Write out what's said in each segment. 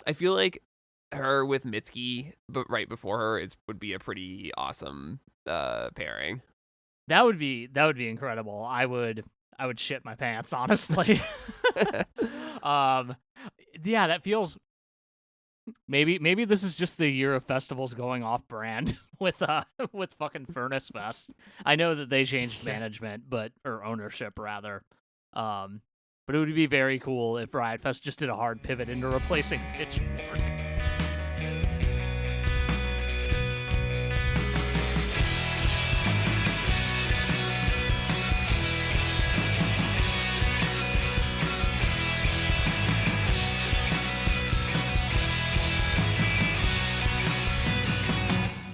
I feel like her with Mitski, but right before her would be a pretty awesome pairing. That would be incredible. I would shit my pants, honestly. um yeah, that feels maybe this is just the year of festivals going off brand with fucking Furnace Fest. I know that they changed Yeah. management, or ownership rather. Um but it would be very cool if Riot Fest just did a hard pivot into replacing Pitchfork.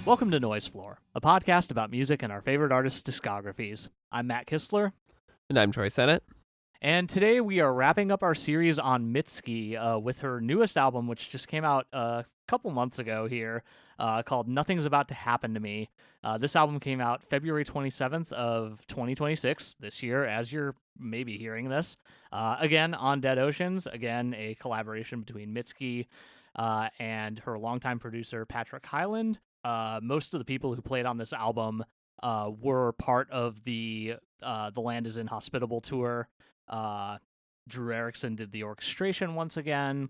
Welcome to Noise Floor, a podcast about music and our favorite artists' discographies. I'm Matt Kistler, And I'm Troy Sennett. and today we are wrapping up our series on Mitski with her newest album, which just came out a couple months ago here, called Nothing's About to Happen to Me. This album came out February 27th of 2026, this year, as you're maybe hearing this. Again, on Dead Oceans, again, a collaboration between Mitski and her longtime producer, Patrick Hyland. Most of the people who played on this album were part of the Land Is Inhospitable tour. Drew Erickson did the orchestration once again,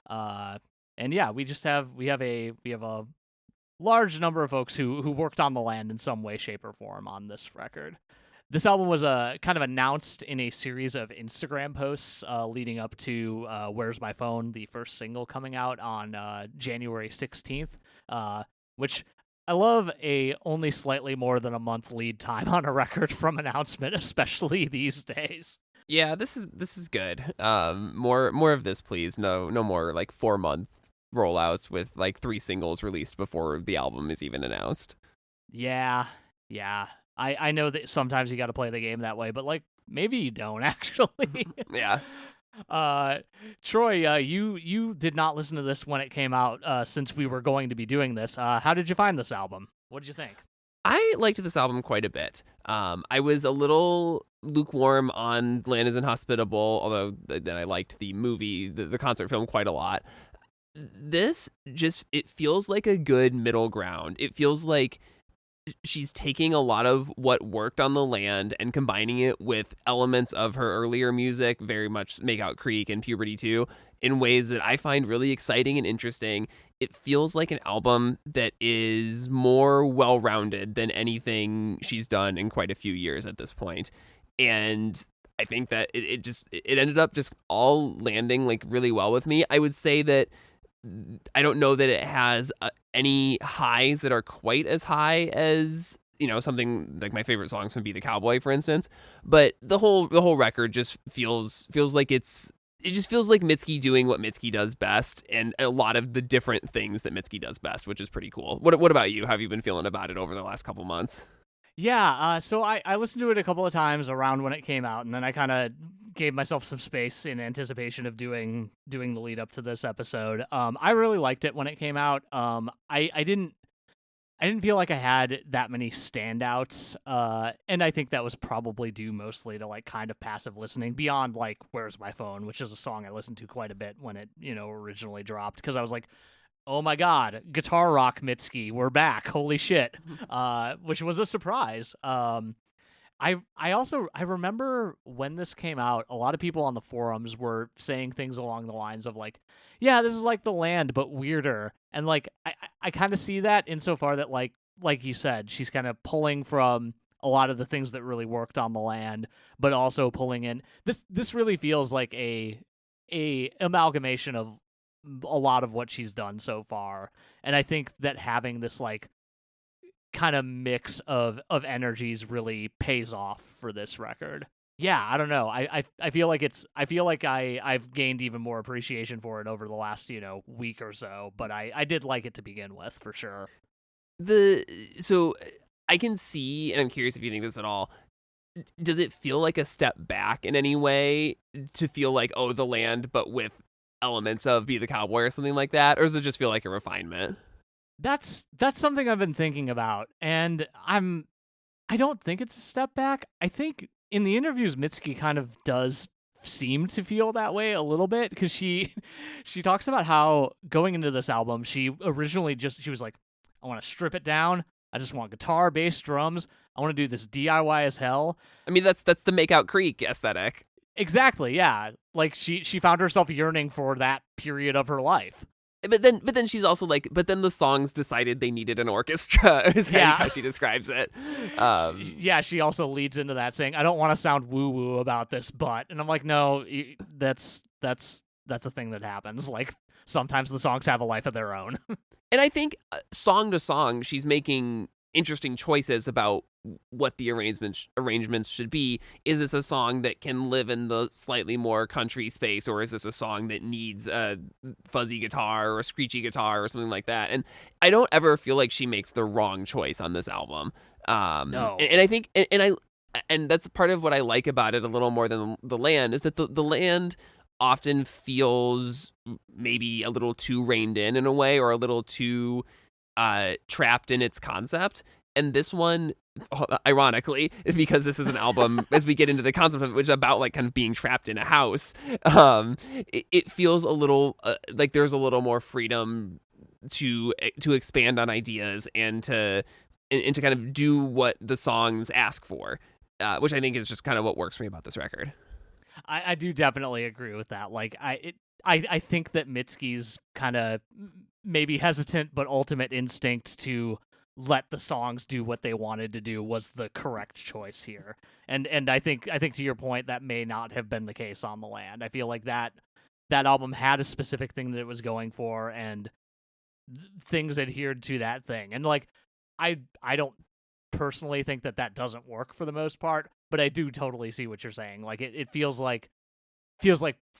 and yeah, we have a large number of folks who worked on the land in some way, shape, or form on this record. This album was kind of announced in a series of Instagram posts leading up to "Where's My Phone," the first single coming out on January 16th. Which I love a only slightly more than a month lead time on a record from announcement, especially these days. Yeah, this is good. More of this, please. No more like 4-month rollouts with like 3 singles released before the album is even announced. Yeah. I know that sometimes you got to play the game that way, but like maybe you don't actually. Yeah. Troy, you did not listen to this when it came out, since we were going to be doing this. How did you find this album? What did you think? I liked this album quite a bit. I was a little lukewarm on Land Is Inhospitable, although then I liked the movie, the concert film quite a lot. This it feels like a good middle ground. It feels like she's taking a lot of what worked on the land and combining it with elements of her earlier music, very much Make Out Creek and Puberty 2, in ways that I find really exciting and interesting. It feels like an album that is more well-rounded than anything she's done in quite a few years at this point. And I think that it ended up just all landing like really well with me. I would say that I don't know that it has any highs that are quite as high as, something like my favorite songs would be The Cowboy, for instance. But the whole record just feels like it just feels like Mitski doing what Mitski does best, and a lot of the different things that Mitski does best, which is pretty cool. What about you? How have you been feeling about it over the last couple months? Yeah, so I listened to it a couple of times around when it came out, and then I kind of gave myself some space in anticipation of doing the lead up to this episode. I really liked it when it came out. I didn't feel like I had that many standouts, and I think that was probably due mostly to like kind of passive listening beyond like "Where's My Phone," which is a song I listened to quite a bit when it originally dropped, because I was like, oh my god, guitar rock Mitski, we're back, holy shit, which was a surprise. I remember when this came out, a lot of people on the forums were saying things along the lines of like, yeah, this is like The Land but weirder, and like I kind of see that insofar that like you said, she's kind of pulling from a lot of the things that really worked on The Land, but also pulling in this really feels like a amalgamation of a lot of what she's done so far. And I think that having this like kind of mix of energies really pays off for this record. Yeah, I don't know. I feel like I've gained even more appreciation for it over the last, week or so, but I did like it to begin with, for sure. So I can see, and I'm curious if you think this at all. Does it feel like a step back in any way to feel like, oh, The Land, but with elements of Be the Cowboy or something like that? Or does it just feel like a refinement? That's something I've been thinking about, and I don't think it's a step back. I think in the interviews, Mitski kind of does seemed to feel that way a little bit, because she talks about how going into this album, she originally she was like, I want to strip it down. I just want guitar, bass, drums. I want to do this DIY as hell. I mean, that's the Make Out Creek aesthetic. Exactly, yeah. Like she found herself yearning for that period of her life. But then she's also like, but then the songs decided they needed an orchestra, is how she describes it. She also leads into that saying, I don't want to sound woo-woo about this, but, and I'm like, no, that's a thing that happens. Like, sometimes the songs have a life of their own. And I think song to song, she's making interesting choices about what the arrangements should be. Is this a song that can live in the slightly more country space, or is this a song that needs a fuzzy guitar or a screechy guitar or something like that? And I don't ever feel like she makes the wrong choice on this album. No. And I think, and that's part of what I like about it a little more than The Land, is that the Land often feels maybe a little too reined in a way, or a little too trapped in its concept. And this one, ironically, is because this is an album, as we get into the concept of it, which is about like kind of being trapped in a house, it feels a little like there's a little more freedom to expand on ideas and to kind of do what the songs ask for, which I think is just kind of what works for me about this record. I do definitely agree with that. Like, I think that Mitski's kind of maybe hesitant but ultimate instinct to let the songs do what they wanted to do was the correct choice here. And I think to your point, that may not have been the case on The Land. I feel like that album had a specific thing that it was going for, and things adhered to that thing. And like, I don't personally think that doesn't work for the most part, but I do totally see what you're saying. Like, it feels like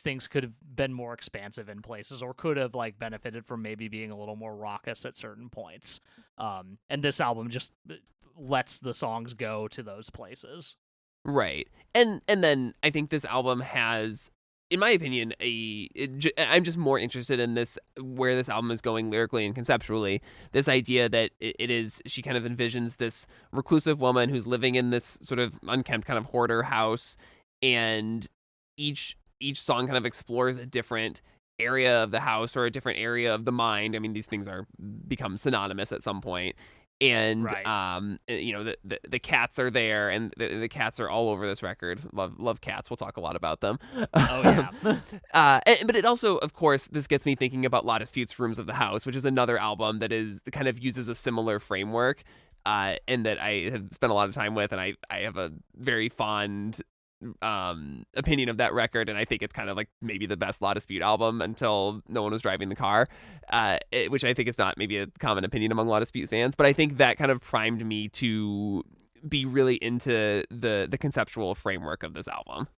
things could have been more expansive in places, or could have like benefited from maybe being a little more raucous at certain points. And this album just lets the songs go to those places. Right. And then I think this album has, in my opinion, I'm just more interested in this, where this album is going lyrically and conceptually. This idea that it is, she kind of envisions this reclusive woman who's living in this sort of unkempt kind of hoarder house, and each song kind of explores a different area of the house or a different area of the mind. I mean, these things become synonymous at some point. And right. The cats are there, and the cats are all over this record. Love cats. We'll talk a lot about them. Oh yeah. But it also, of course, this gets me thinking about La Dispute's Rooms of the House, which is another album that kind of uses a similar framework, and that I have spent a lot of time with, and I have a very fond opinion of that record, and I think it's kind of like maybe the best La Dispute album until No One Was Driving the Car, which I think is not maybe a common opinion among La Dispute fans, but I think that kind of primed me to be really into the conceptual framework of this album.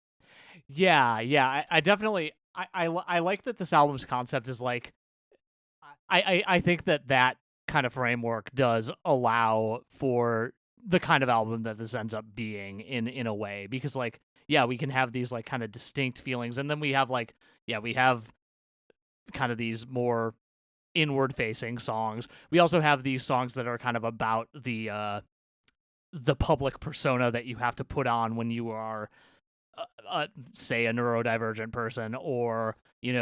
Yeah, I definitely I like that this album's concept is like, I think that kind of framework does allow for the kind of album that this ends up being in a way, because like, yeah, we can have these like kind of distinct feelings, and then we have kind of these more inward facing songs. We also have these songs that are kind of about the public persona that you have to put on when you are say a neurodivergent person, or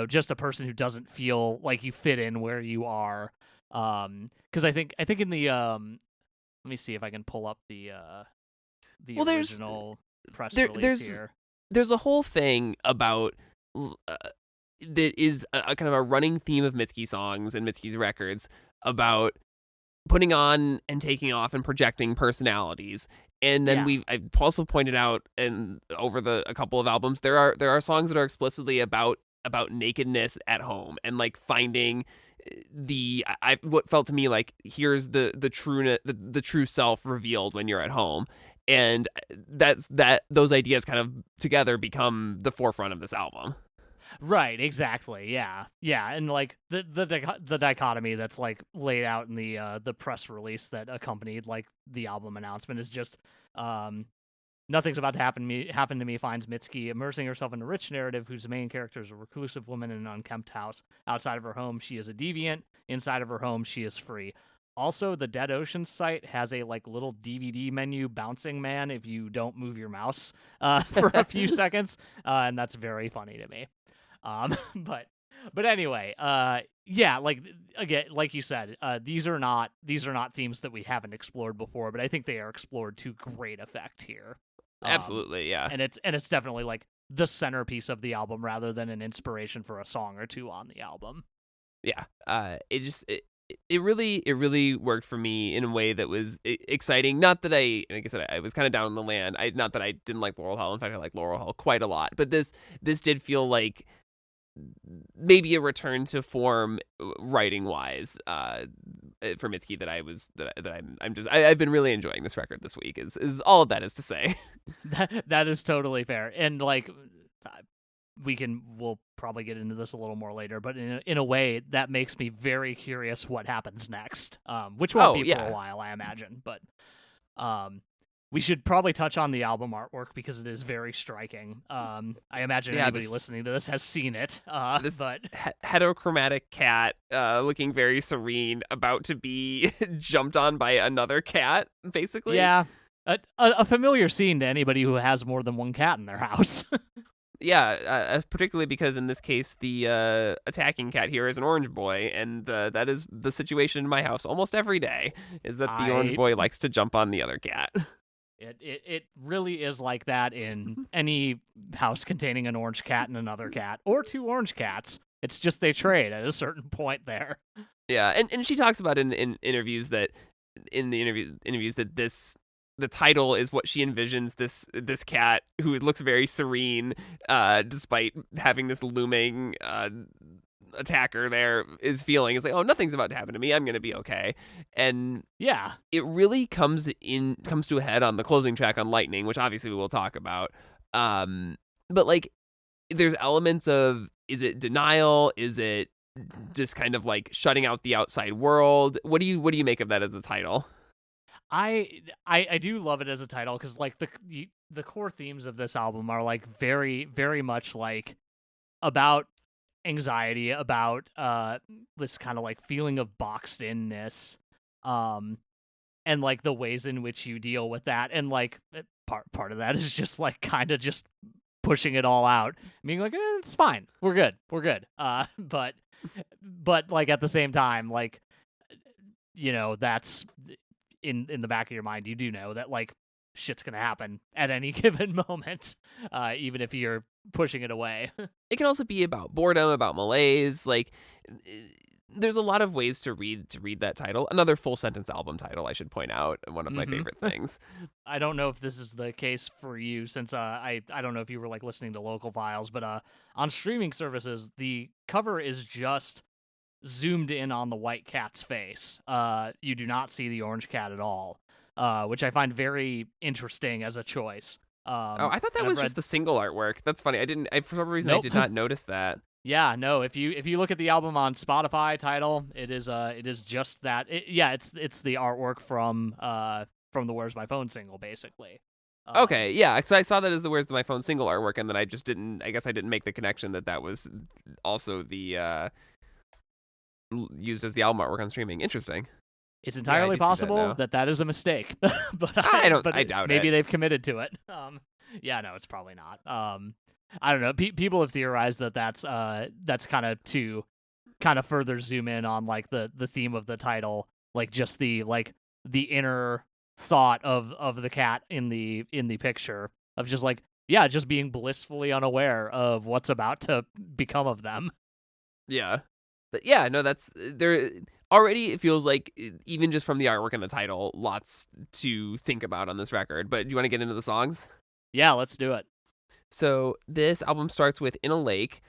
just a person who doesn't feel like you fit in where you are. Because I think in the let me see if I can pull up the original press release here. There's a whole thing about that is a kind of a running theme of Mitski songs and Mitski's records about putting on and taking off and projecting personalities. And then I've also pointed out, and over a couple of albums, there are songs that are explicitly about nakedness at home, and like finding what felt to me like, here's the true self revealed when you're at home, and those ideas kind of together become the forefront of this album. Right, exactly. Yeah, and like the dichotomy that's like laid out in the press release that accompanied like the album announcement is just nothing's about to happen to me finds Mitski immersing herself in a rich narrative whose main character is a reclusive woman in an unkempt house. Outside of her home, she is a deviant. Inside of her home, she is free. Also, the Dead Ocean site has a like little DVD menu bouncing man if you don't move your mouse for a few seconds, and that's very funny to me. But anyway, yeah, like again, like you said, these are not themes that we haven't explored before, but I think they are explored to great effect here. Absolutely, yeah. And it's definitely like the centerpiece of the album rather than an inspiration for a song or two on the album. Yeah. It really worked for me in a way that was exciting. Not that like I said, I was kind of down on the land. Not that I didn't like Laurel Hall. In fact, I like Laurel Hall quite a lot. But this did feel like maybe a return to form writing wise for Mitski I've been really enjoying this record this week is all of that is to say. That is totally fair. And like we'll probably get into this a little more later, but in a way that makes me very curious what happens next. Which won't be for a while, I imagine, but we should probably touch on the album artwork because it is very striking. I imagine anybody listening to this has seen it. But heterochromatic cat looking very serene, about to be jumped on by another cat, basically. Yeah, a familiar scene to anybody who has more than one cat in their house. Yeah, particularly because in this case, the attacking cat here is an orange boy, and that is the situation in my house almost every day, is that the orange boy likes to jump on the other cat. It really is like that in any house containing an orange cat and another cat, or two orange cats. It's just they trade at a certain point there. Yeah, and she talks about in interviews that the title is what she envisions this cat who looks very serene, despite having this looming attacker there is feeling. It's like, oh, nothing's about to happen to me. I'm gonna be okay. And yeah, it really comes to a head on the closing track on Lightning, which obviously we will talk about. But like, there's elements of, is it denial? Is it just kind of like shutting out the outside world? What do you make of that as a title? I do love it as a title because like the core themes of this album are like very, very much like about anxiety, about this kind of like feeling of boxed inness, and like the ways in which you deal with that, and like part of that is just like kind of just pushing it all out, being like, it's fine, we're good, but like at the same time, like, you know, that's in the back of your mind, you do know that like shit's gonna happen at any given moment, even if you're pushing it away. It can also be about boredom, about malaise. Like, there's a lot of ways to read that title. Another full sentence album title, I should point out, one of my favorite things. I don't know if this is the case for you, since I don't know if you were like listening to local files, but on streaming services, the cover is just zoomed in on the white cat's face. You do not see the orange cat at all, which I find very interesting as a choice. I thought that was just the single artwork. That's funny. For some reason, I did not notice that. Yeah, no. If you look at the album on Spotify title, it is just that. It's the artwork from the Where's My Phone single, basically. Okay, yeah. So I saw that as the Where's My Phone single artwork, and then I didn't make the connection that was also the used as the album artwork on streaming. Interesting. It's entirely possible that is a mistake, but I doubt it. Maybe they've committed to it. Yeah, no, it's probably not. I don't know. People have theorized that's kind of to kind of further zoom in on like the theme of the title, like just the inner thought of the cat in the picture, of just like, yeah, just being blissfully unaware of what's about to become of them. Yeah. But yeah, no, that's there. Already, it feels like, even just from the artwork and the title, lots to think about on this record. But do you want to get into the songs? Yeah, let's do it. So this album starts with In a Lake,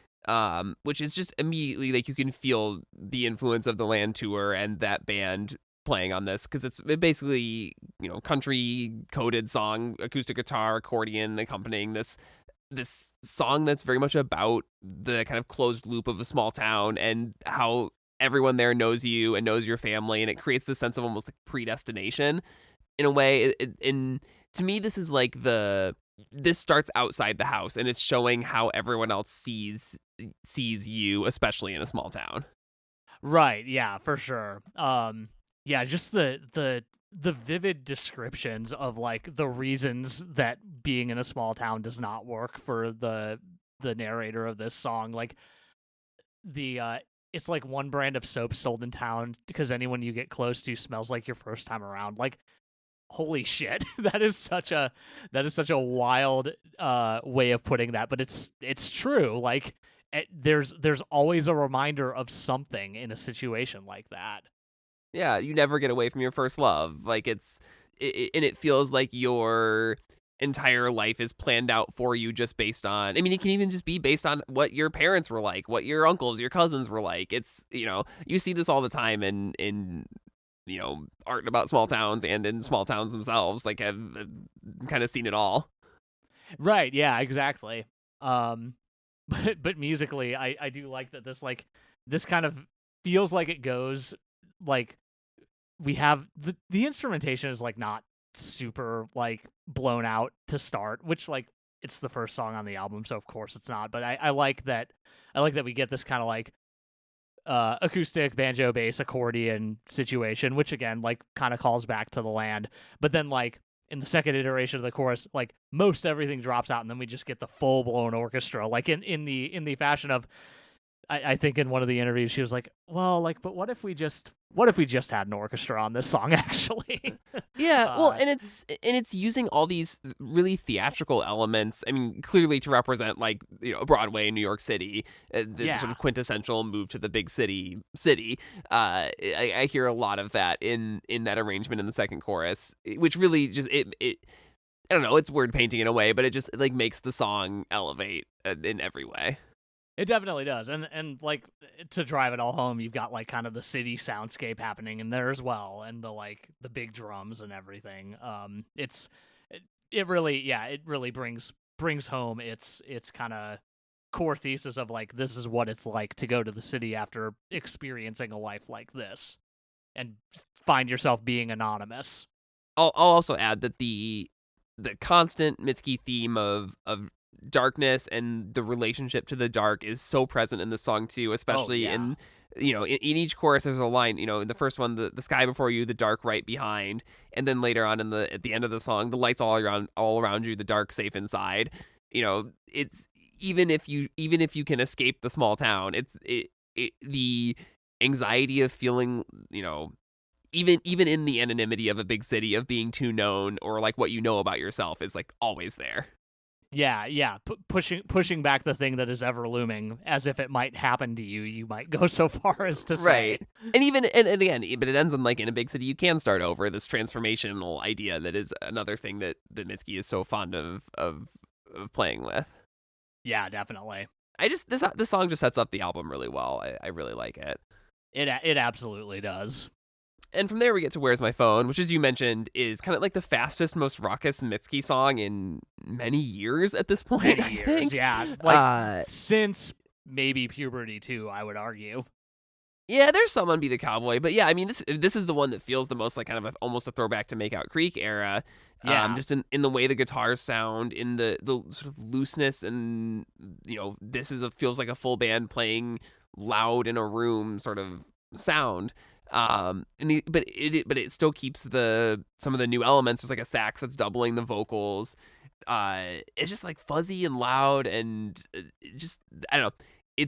which is just immediately like you can feel the influence of the Land tour and that band playing on this, because it's basically, you know, country coded song, acoustic guitar, accordion accompanying this song that's very much about the kind of closed loop of a small town and how everyone there knows you and knows your family, and it creates this sense of almost like predestination in a way. And to me, this is like this starts outside the house, and it's showing how everyone else sees you, especially in a small town. Right, yeah, for sure. Yeah, just the vivid descriptions of like the reasons that being in a small town does not work for the narrator of this song. Like the it's like one brand of soap sold in town because anyone you get close to smells like your first time around. Like holy shit. That is such a wild way of putting that, but it's true. Like there's always a reminder of something in a situation like that. Yeah, you never get away from your first love. Like and it feels like your entire life is planned out for you just based on. I mean, it can even just be based on what your parents were like, what your uncles, your cousins were like. It's you see this all the time in art about small towns and in small towns themselves. Like I've kind of seen it all. Right, yeah, exactly. Um but musically I do like that this kind of feels like it goes like we have the instrumentation is like not super like blown out to start, which like it's the first song on the album, so of course it's not. But I like that we get this kind of like acoustic banjo bass accordion situation, which again like kind of calls back to the land. But then like in the second iteration of the chorus, like most everything drops out, and then we just get the full blown orchestra, like in the fashion of I think in one of the interviews she was like, well, like, but what if we just had an orchestra on this song actually? Yeah, well, uh, and it's using all these really theatrical elements. I mean, clearly to represent like Broadway, New York City, the sort yeah, of quintessential move to the big city. I hear a lot of that in that arrangement in the second chorus, which really just it I don't know, it's word painting in a way, but it just like makes the song elevate in every way. it definitely does. And like to drive it all home, you've got like kind of the city soundscape happening in there as well, and the like the big drums and everything. It really, yeah, it really brings home its kind of core thesis of like this is what it's like to go to the city after experiencing a life like this and find yourself being anonymous. I'll also add that the constant Mitski theme of darkness and the relationship to the dark is so present in the song too, Oh especially yeah. in each chorus there's a line, in the first one, the sky before you, the dark right behind, and then later on at the end of the song, the lights all around you, the dark safe inside. It's even if you can escape the small town, the anxiety of feeling, even in the anonymity of a big city, of being too known, or like what you know about yourself is like always there. Yeah, yeah, pushing back the thing that is ever looming, as if it might happen to you. You might go so far as to say. Right. And even and again, but it ends in like in a big city you can start over, this transformational idea that is another thing that Mitski is so fond of playing with. Yeah, definitely. I just this song just sets up the album really well. I really like it. It absolutely does. And from there we get to Where's My Phone, which, as you mentioned, is kind of like the fastest, most raucous Mitski song in many years at this point, Many I years, think. yeah, like since maybe puberty too, I would argue. Yeah, there's some on Be the Cowboy, but yeah, I mean, this is the one that feels the most like kind of almost a throwback to Make Out Creek era. Yeah, Just in the way the guitars sound, in the sort of looseness, and this feels like a full band playing loud in a room sort of sound. But it still keeps some of the new elements. There's like a sax that's doubling the vocals. It's just like fuzzy and loud, and just, I don't know.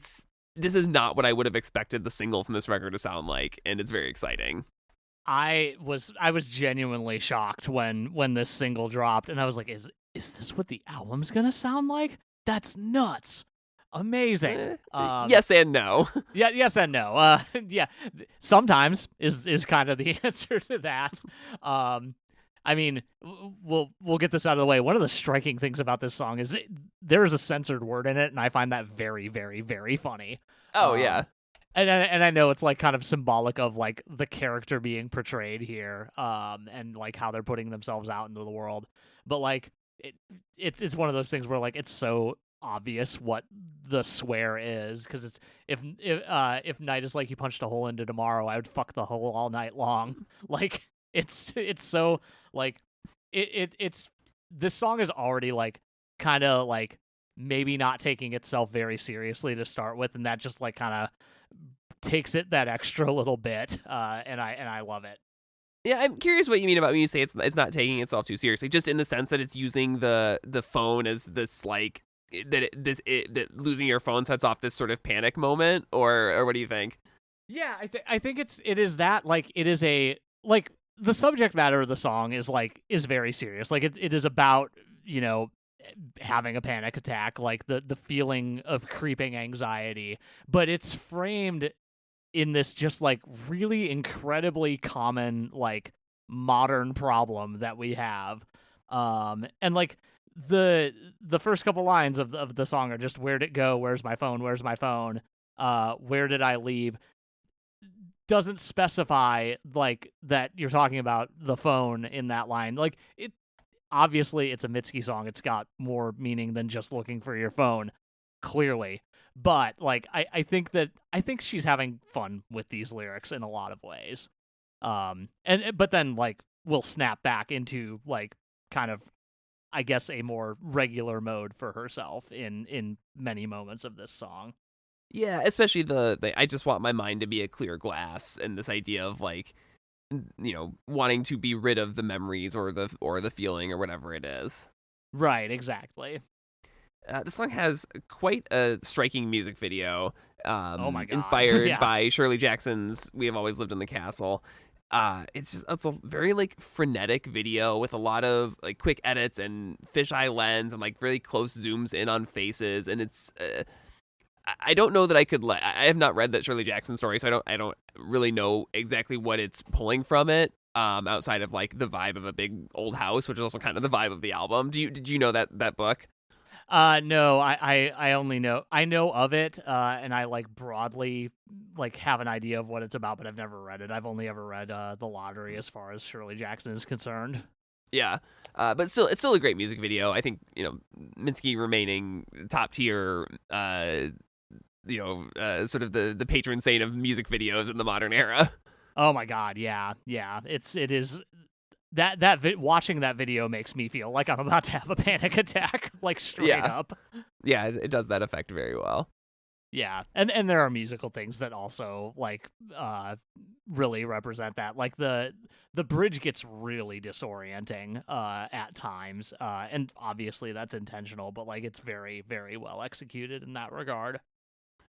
This is not what I would have expected the single from this record to sound like, and it's very exciting. I was genuinely shocked when this single dropped, and I was like, is this what the album's gonna sound like? That's nuts. Amazing. Yes and no. Yeah, yes and no. Yeah, sometimes is kind of the answer to that. I mean, we'll get this out of the way. One of the striking things about this song is there's a censored word in it, and I find that very, very, very funny. Oh yeah. And I know it's like kind of symbolic of like the character being portrayed here, and like how they're putting themselves out into the world. But like it's one of those things where like it's so obvious what the swear is, because it's if night is like you punched a hole into tomorrow, I would fuck the hole all night long. Like it's so like it's this song is already like kind of like maybe not taking itself very seriously to start with, and that just like kind of takes it that extra little bit, and I love it. Yeah, I'm curious what you mean about when you say it's not taking itself too seriously, just in the sense that it's using the phone as this like that losing your phone sets off this sort of panic moment, or what do you think? Yeah, I think it is that, like, it is a, like, the subject matter of the song is very serious. Like, it is about, you know, having a panic attack, like the feeling of creeping anxiety, but it's framed in this just like really incredibly common, like, modern problem that we have. And like the first couple lines of the song are just, where'd it go, where's my phone, where's my phone, where did I leave, doesn't specify like that you're talking about the phone in that line. Like, it obviously it's a Mitski song. It's got more meaning than just looking for your phone, clearly. But like I think she's having fun with these lyrics in a lot of ways. And but then like we'll snap back into like kind of, I guess, a more regular mode for herself in many moments of this song. Yeah, especially the I just want my mind to be a clear glass, and this idea of like wanting to be rid of the memories or the feeling or whatever it is. Right, exactly. The song has quite a striking music video, Oh my god. inspired Yeah. by Shirley Jackson's "We Have Always Lived in the Castle." It's a very like frenetic video with a lot of like quick edits and fisheye lens and like really close zooms in on faces, and it's. I don't know that I could I have not read that Shirley Jackson story, so I don't really know exactly what it's pulling from it. Outside of like the vibe of a big old house, which is also kind of the vibe of the album. Did you know that book? No, I only know, I know of it, and I like broadly like have an idea of what it's about, but I've never read it. I've only ever read The Lottery as far as Shirley Jackson is concerned. Yeah. But still, it's still a great music video. I think Minsky remaining top tier. Sort of the patron saint of music videos in the modern era. Oh my god, yeah, yeah. It is watching that video makes me feel like I'm about to have a panic attack, like straight Yeah, up. yeah, it does that effect very well. Yeah, and there are musical things that also like really represent that. Like the bridge gets really disorienting at times, and obviously that's intentional, but like it's very very well executed in that regard.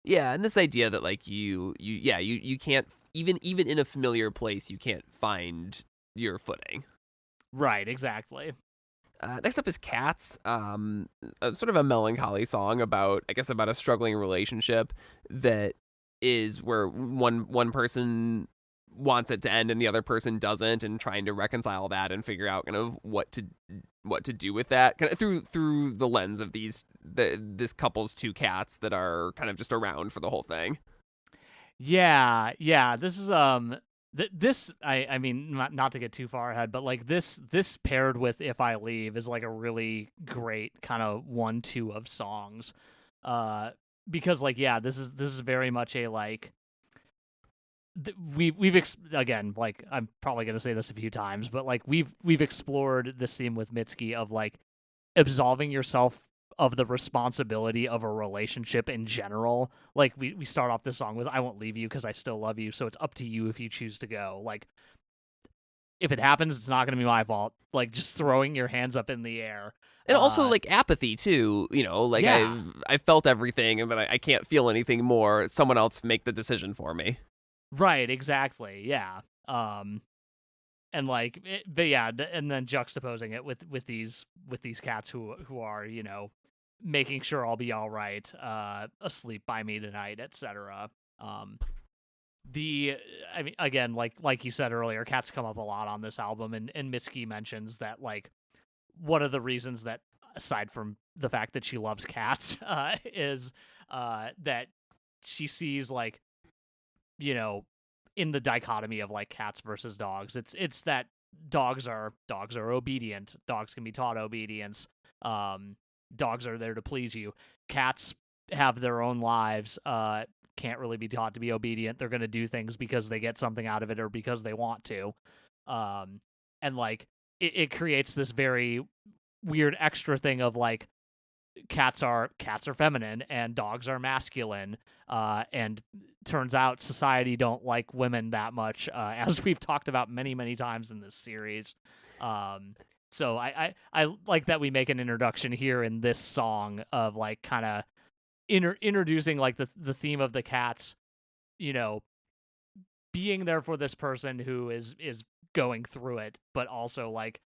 Yeah, and this idea that like you can't even in a familiar place you can't find your footing. Right, exactly. Next up is Cats, sort of a melancholy song about, I guess, about a struggling relationship that is where one person wants it to end and the other person doesn't, and trying to reconcile that and figure out kind of what to do with that, kind of through the lens of this couple's two cats that are kind of just around for the whole thing. Yeah, yeah. This is this I mean, not to get too far ahead, but like this paired with If I Leave is like a really great kind of 1-2 of songs. Because like, yeah, this is very much a like again, like, I'm probably going to say this a few times, but like we've explored this theme with Mitski of like absolving yourself of the responsibility of a relationship in general. Like, we start off this song with "I won't leave you because I still love you, so it's up to you if you choose to go." Like, if it happens, it's not going to be my fault. Like, just throwing your hands up in the air. And also like apathy too, like Yeah. I've felt everything, and then I can't feel anything more. Someone else make the decision for me. Right, exactly. Yeah. And like, but yeah, and then juxtaposing it with these cats who are, making sure I'll be all right, asleep by me tonight, etc. Um, I mean, again, like you said earlier, cats come up a lot on this album, and Mitski mentions that like one of the reasons that, aside from the fact that she loves cats, is that she sees like, in the dichotomy of like cats versus dogs, it's that dogs are obedient. Dogs can be taught obedience. Dogs are there to please you. Cats have their own lives. Can't really be taught to be obedient. They're gonna do things because they get something out of it or because they want to. And like it creates this very weird extra thing of like cats are feminine and dogs are masculine, and turns out society don't like women that much, as we've talked about many times in this series. So I like that we make an introduction here in this song of like kind of introducing like the theme of the cats, you know, being there for this person who is going through it, but also like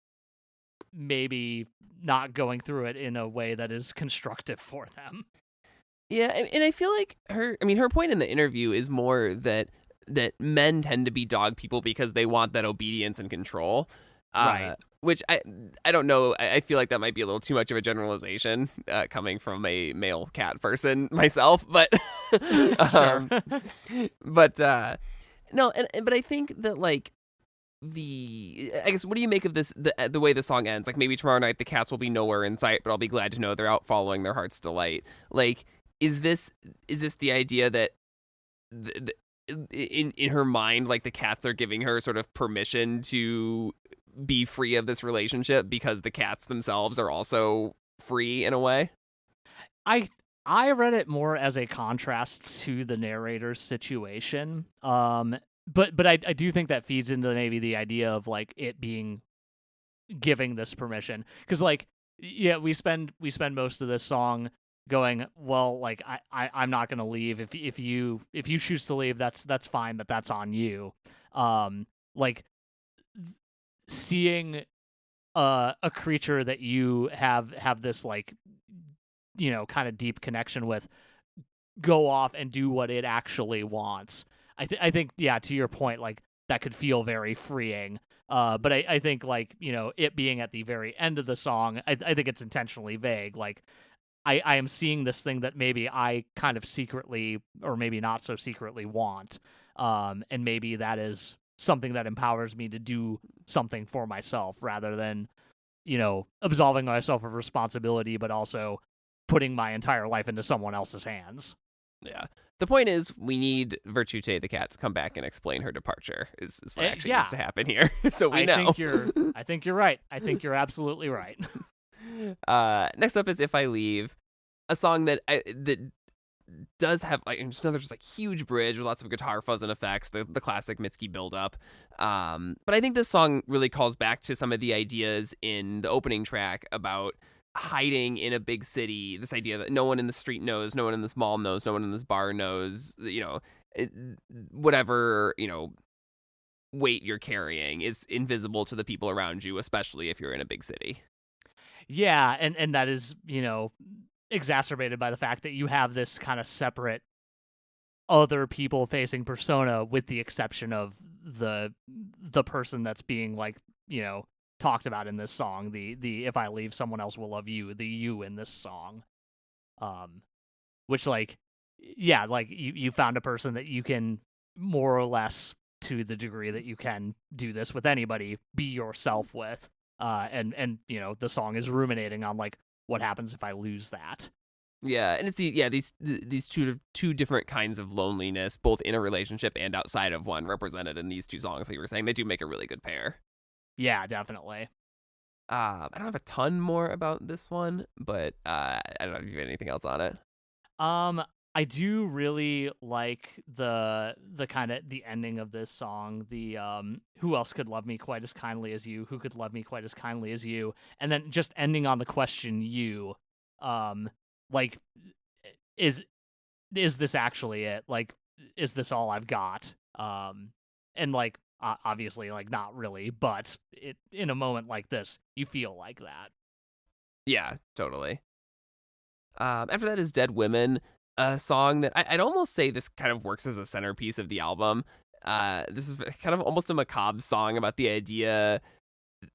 maybe not going through it in a way that is constructive for them. Yeah, and I feel like her point in the interview is more that men tend to be dog people because they want that obedience and control. Right. Which I don't know. I feel like that might be a little too much of a generalization coming from a male cat person myself, but Sure. but no, but I think that like I guess what do you make of this the way the song ends? Like maybe tomorrow night the cats will be nowhere in sight, but I'll be glad to know they're out following their heart's delight. Like is this the idea that in her mind like the cats are giving her sort of permission to be free of this relationship because the cats themselves are also free in a way? I read it more as a contrast to the narrator's situation. But I do think that feeds into maybe the idea of like it being giving this permission, because like yeah, we spend most of this song going, well, like I'm not gonna leave. If you choose to leave, that's fine, but that's on you. Like seeing a creature that you have this like, you know, kind of deep connection with go off and do what it actually wants. I think yeah, to your point, like that could feel very freeing. But I think like, you know, it being at the very end of the song, I think it's intentionally vague. Like I am seeing this thing that maybe I kind of secretly or maybe not so secretly want. And maybe that is something that empowers me to do something for myself rather than, you know, absolving myself of responsibility, but also putting my entire life into someone else's hands. Yeah. The point is, we need Virtute the cat to come back and explain her departure. Is what actually needs to happen here, so we know. I think you're right. I think you're absolutely right. Next up is "If I Leave," a song that does have like just another just like huge bridge with lots of guitar fuzz and effects, the classic Mitski buildup. But I think this song really calls back to some of the ideas in the opening track about hiding in a big city, this idea that no one in the street knows, no one in this mall knows, no one in this bar knows, you know, whatever, you know, weight you're carrying is invisible to the people around you, especially if you're in a big city. Yeah, and that is, you know, exacerbated by the fact that you have this kind of separate other people facing persona, with the exception of the person that's being like, you know, talked about in this song, the "If I leave, someone else will love you," the you in this song. Which like yeah, like you found a person that you can more or less, to the degree that you can do this with anybody, be yourself with. And you know, the song is ruminating on like what happens if I lose that. Yeah, and it's these two different kinds of loneliness, both in a relationship and outside of one, represented in these two songs. Like you were saying, they do make a really good pair. Yeah, definitely. I don't have a ton more about this one, but I don't know if you have anything else on it. I do really like the kind of the ending of this song. The who else could love me quite as kindly as you? Who could love me quite as kindly as you? And then just ending on the question you. Like is this actually it? Like is this all I've got? And like obviously like not really, but it in a moment like this, you feel like that. Yeah, totally. After that is "Dead Women," a song that I'd almost say this kind of works as a centerpiece of the album. This is kind of almost a macabre song about the idea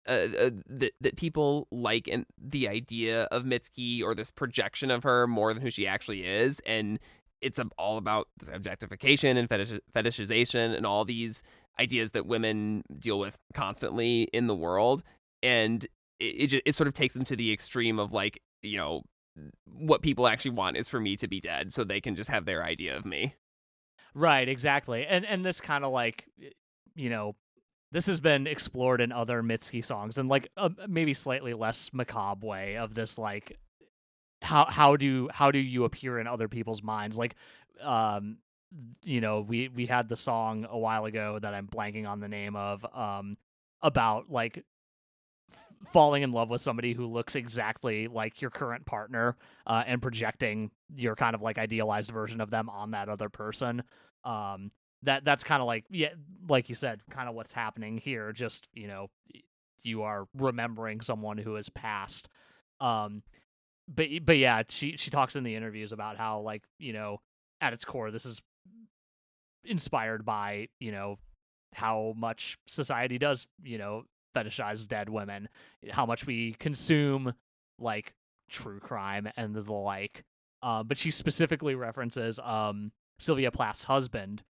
that people like and the idea of Mitski, or this projection of her, more than who she actually is, and it's all about this objectification and fetishization and all these ideas that women deal with constantly in the world, and it sort of takes them to the extreme of like, you know, what people actually want is for me to be dead so they can just have their idea of me. Right, exactly. And this kind of like, you know, this has been explored in other Mitski songs, and like maybe slightly less macabre way of this like how do you appear in other people's minds? Like, um, we had the song a while ago that I'm blanking on the name of, about like falling in love with somebody who looks exactly like your current partner, and projecting your kind of like idealized version of them on that other person. Um, that's kind of like, yeah, like you said, kind of what's happening here. Just you are remembering someone who has passed. Um, but yeah, she talks in the interviews about how, like, at its core, this is inspired by how much society does fetishize dead women, how much we consume like true crime and the like. But she specifically references Sylvia Plath's husband,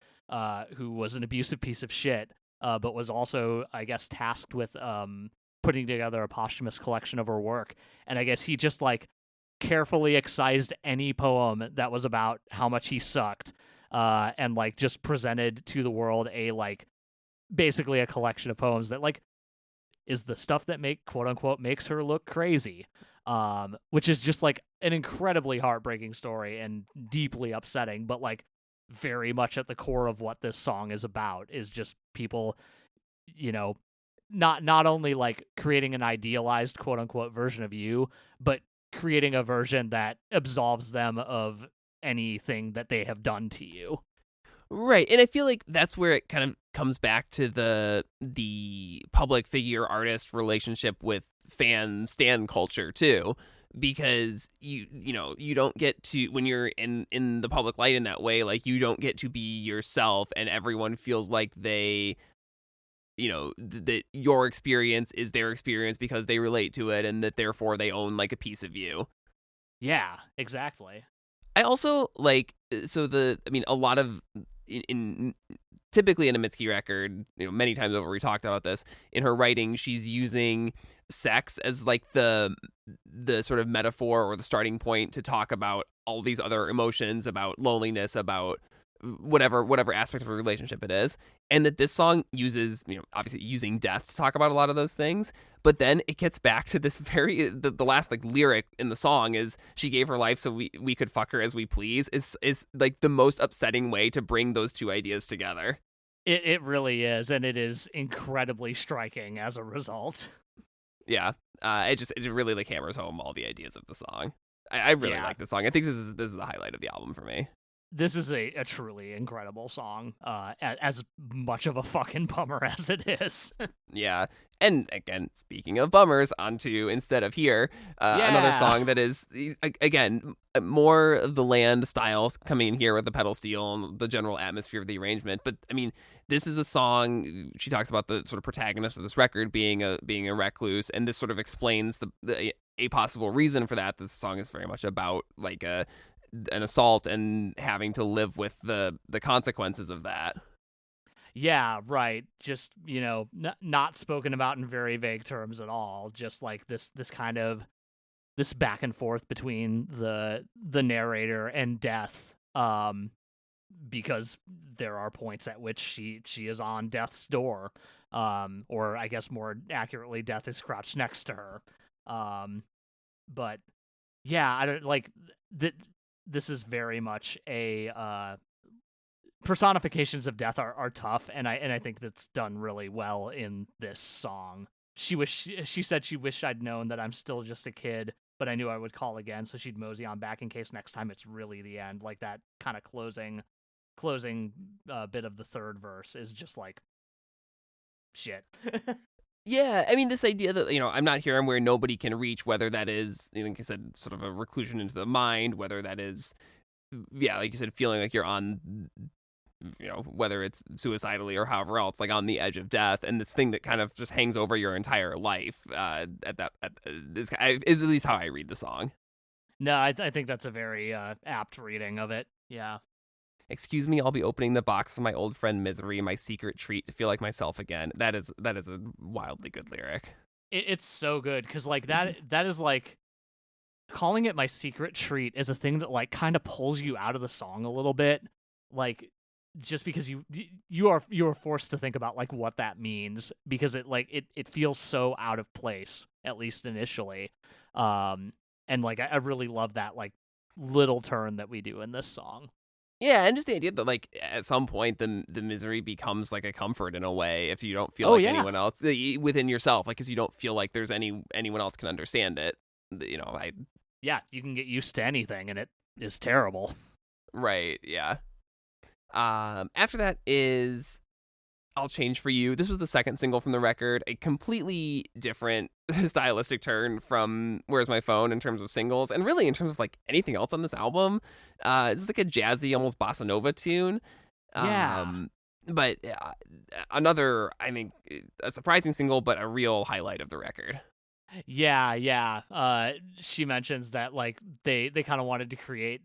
who was an abusive piece of shit, but was also, I guess, tasked with putting together a posthumous collection of her work. And I guess he just like carefully excised any poem that was about how much he sucked, and like just presented to the world a like basically a collection of poems that like is the stuff that quote unquote makes her look crazy, which is just like an incredibly heartbreaking story and deeply upsetting, but like very much at the core of what this song is about is just people, you know not only like creating an idealized quote unquote version of you, but creating a version that absolves them of anything that they have done to you. Right. And I feel like that's where it kind of comes back to the public figure artist relationship with fan stan culture too, because you don't get to, when you're in the public light in that way, like you don't get to be yourself, and everyone feels like they that your experience is their experience because they relate to it, and that therefore they own like a piece of you. Yeah, exactly. I also like, I mean, a lot of in typically in a Mitski record, many times over we talked about this, in her writing, she's using sex as like the sort of metaphor or the starting point to talk about all these other emotions, about loneliness, about whatever aspect of a relationship it is. And that this song uses, obviously using death to talk about a lot of those things, but then it gets back to this very the last like lyric in the song is, she gave her life so we could fuck her as we please, is like the most upsetting way to bring those two ideas together. It really is, and it is incredibly striking as a result. Yeah. It really like hammers home all the ideas of the song. I really like the song. I think this is the highlight of the album for me. This is a truly incredible song, as much of a fucking bummer as it is. Yeah. And again, speaking of bummers, onto Instead of Here, another song that is, again, more of the Land style coming in here with the pedal steel and the general atmosphere of the arrangement. But I mean, this is a song, she talks about the sort of protagonist of this record being a recluse, and this sort of explains a possible reason for that. This song is very much about like an assault and having to live with the consequences of that. Yeah, right. Just, not spoken about in very vague terms at all. Just like this kind of this back and forth between the narrator and death, because there are points at which she is on death's door, or I guess more accurately, death is crouched next to her. But yeah, I don't like that. This is very much a personifications of death are tough, and I think that's done really well in this song. She said she wished I'd known that I'm still just a kid, but I knew I would call again, so she'd mosey on back in case next time it's really the end. Like that kind of closing bit of the third verse is just like shit. Yeah, I mean, this idea that, I'm not here, I'm where nobody can reach, whether that is, like you said, sort of a reclusion into the mind, whether that is, yeah, like you said, feeling like you're on, whether it's suicidally or however else, like on the edge of death, and this thing that kind of just hangs over your entire life, is at least how I read the song. No, I think that's a very apt reading of it. Yeah. Excuse me, I'll be opening the box of my old friend Misery, my secret treat to feel like myself again. That is a wildly good lyric. It's so good, because like that is like, calling it my secret treat is a thing that like kind of pulls you out of the song a little bit, like just because you are forced to think about like what that means, because it feels so out of place, at least initially. And like I really love that like little turn that we do in this song. Yeah, and just the idea that like at some point the misery becomes like a comfort in a way if you don't feel Oh like yeah. anyone else within yourself, like because you don't feel like there's anyone else can understand it. You know, I Yeah, you can get used to anything and it is terrible. right, yeah. After that is I'll Change for You. This was the second single from the record, a completely different stylistic turn from Where's My Phone in terms of singles, and really in terms of like anything else on this album. It's like a jazzy, almost bossa nova tune. Yeah. But another, I think, a surprising single, but a real highlight of the record. Yeah. She mentions that like they kind of wanted to create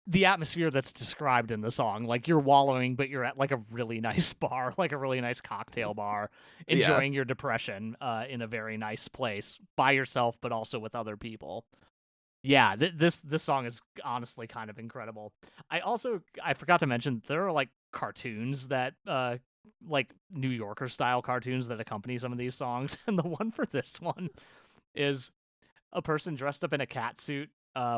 the atmosphere that's described in the song. Like you're wallowing, but you're at like a really nice bar, like a really nice cocktail bar, enjoying your depression in a very nice place by yourself, but also with other people. Yeah, this song is honestly kind of incredible. I forgot to mention there are like cartoons that like New Yorker style cartoons that accompany some of these songs, and the one for this one is a person dressed up in a cat suit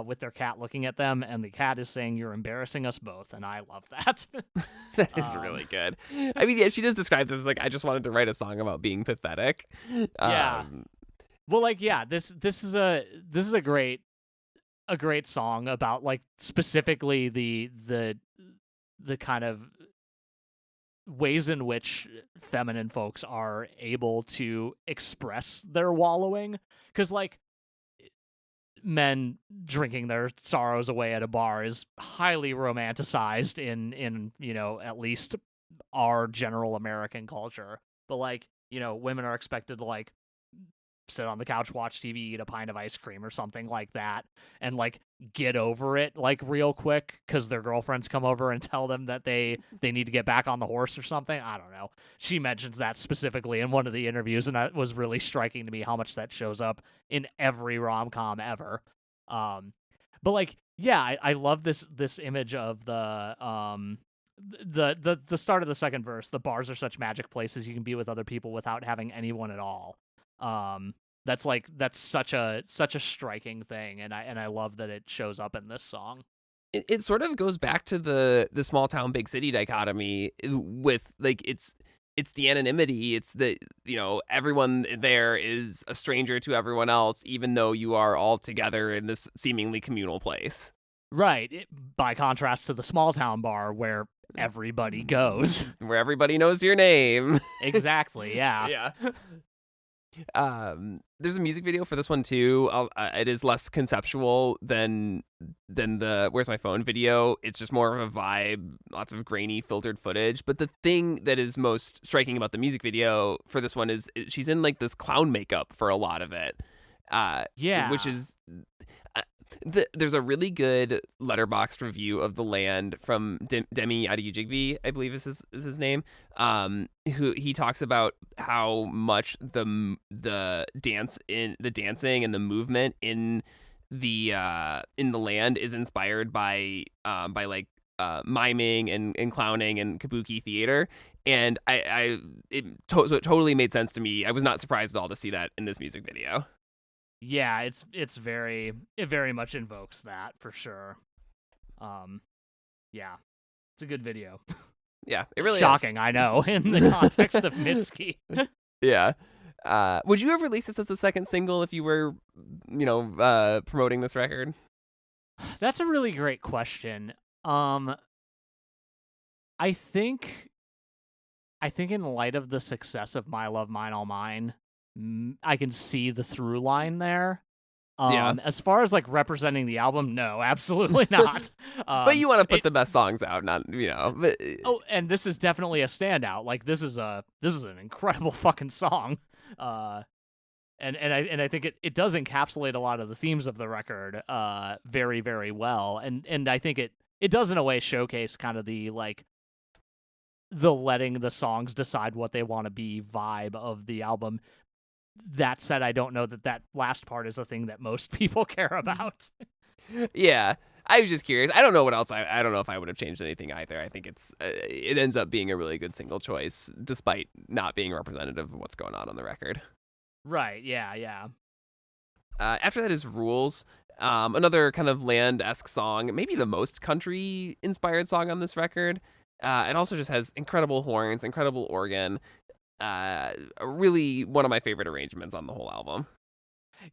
with their cat looking at them, and the cat is saying, "You're embarrassing us both," and I love that. That is really good. I mean, yeah, she does describe this as like, I just wanted to write a song about being pathetic. Yeah. Well, like, yeah, this is a great song about like specifically the kind of ways in which feminine folks are able to express their wallowing, because like men drinking their sorrows away at a bar is highly romanticized in at least our general American culture, but like women are expected to like sit on the couch, watch TV, eat a pint of ice cream or something like that, and like get over it like real quick because their girlfriends come over and tell them that they need to get back on the horse or something. I don't know. She mentions that specifically in one of the interviews, and that was really striking to me how much that shows up in every rom-com ever. But like, yeah, I love this image of the start of the second verse. The bars are such magic places you can be with other people without having anyone at all. That's such a striking thing, and I love that it shows up in this song. It sort of goes back to the small town big city dichotomy with like it's the anonymity. It's the everyone there is a stranger to everyone else, even though you are all together in this seemingly communal place. Right. By contrast to the small town bar where everybody goes, where everybody knows your name. Exactly. Yeah. Yeah. There's a music video for this one too. It is less conceptual than the Where's My Phone video. It's just more of a vibe, lots of grainy filtered footage. But the thing that is most striking about the music video for this one is she's in like this clown makeup for a lot of it. Yeah, which is there's a really good Letterboxd review of The Land from Demi Adeyujigbe, I believe is his name. Who he talks about how much the dancing and the movement in the Land is inspired by miming and clowning and kabuki theater, and it totally made sense to me. I was not surprised at all to see that in this music video. Yeah, it very much invokes that for sure. Yeah, it's a good video. Yeah, it really shocking, is. I know, in the context of Mitski. Yeah. Would you have released this as the second single if you were, promoting this record? That's a really great question. I think in light of the success of My Love, Mine, All Mine, I can see the through line there. As far as like representing the album, no, absolutely not. But you want to put the best songs out, not But... Oh, and this is definitely a standout. Like this is an incredible fucking song. And I think it does encapsulate a lot of the themes of the record very, very well. And I think it does in a way showcase kind of the like the letting the songs decide what they want to be vibe of the album. That said, I don't know that last part is a thing that most people care about. Yeah, I was just curious. I don't know what else. I don't know if I would have changed anything either. I think it ends up being a really good single choice, despite not being representative of what's going on the record. Right. Yeah. After that is Rules. Another kind of land-esque song, maybe the most country-inspired song on this record. It also just has incredible horns, incredible organ. Really one of my favorite arrangements on the whole album.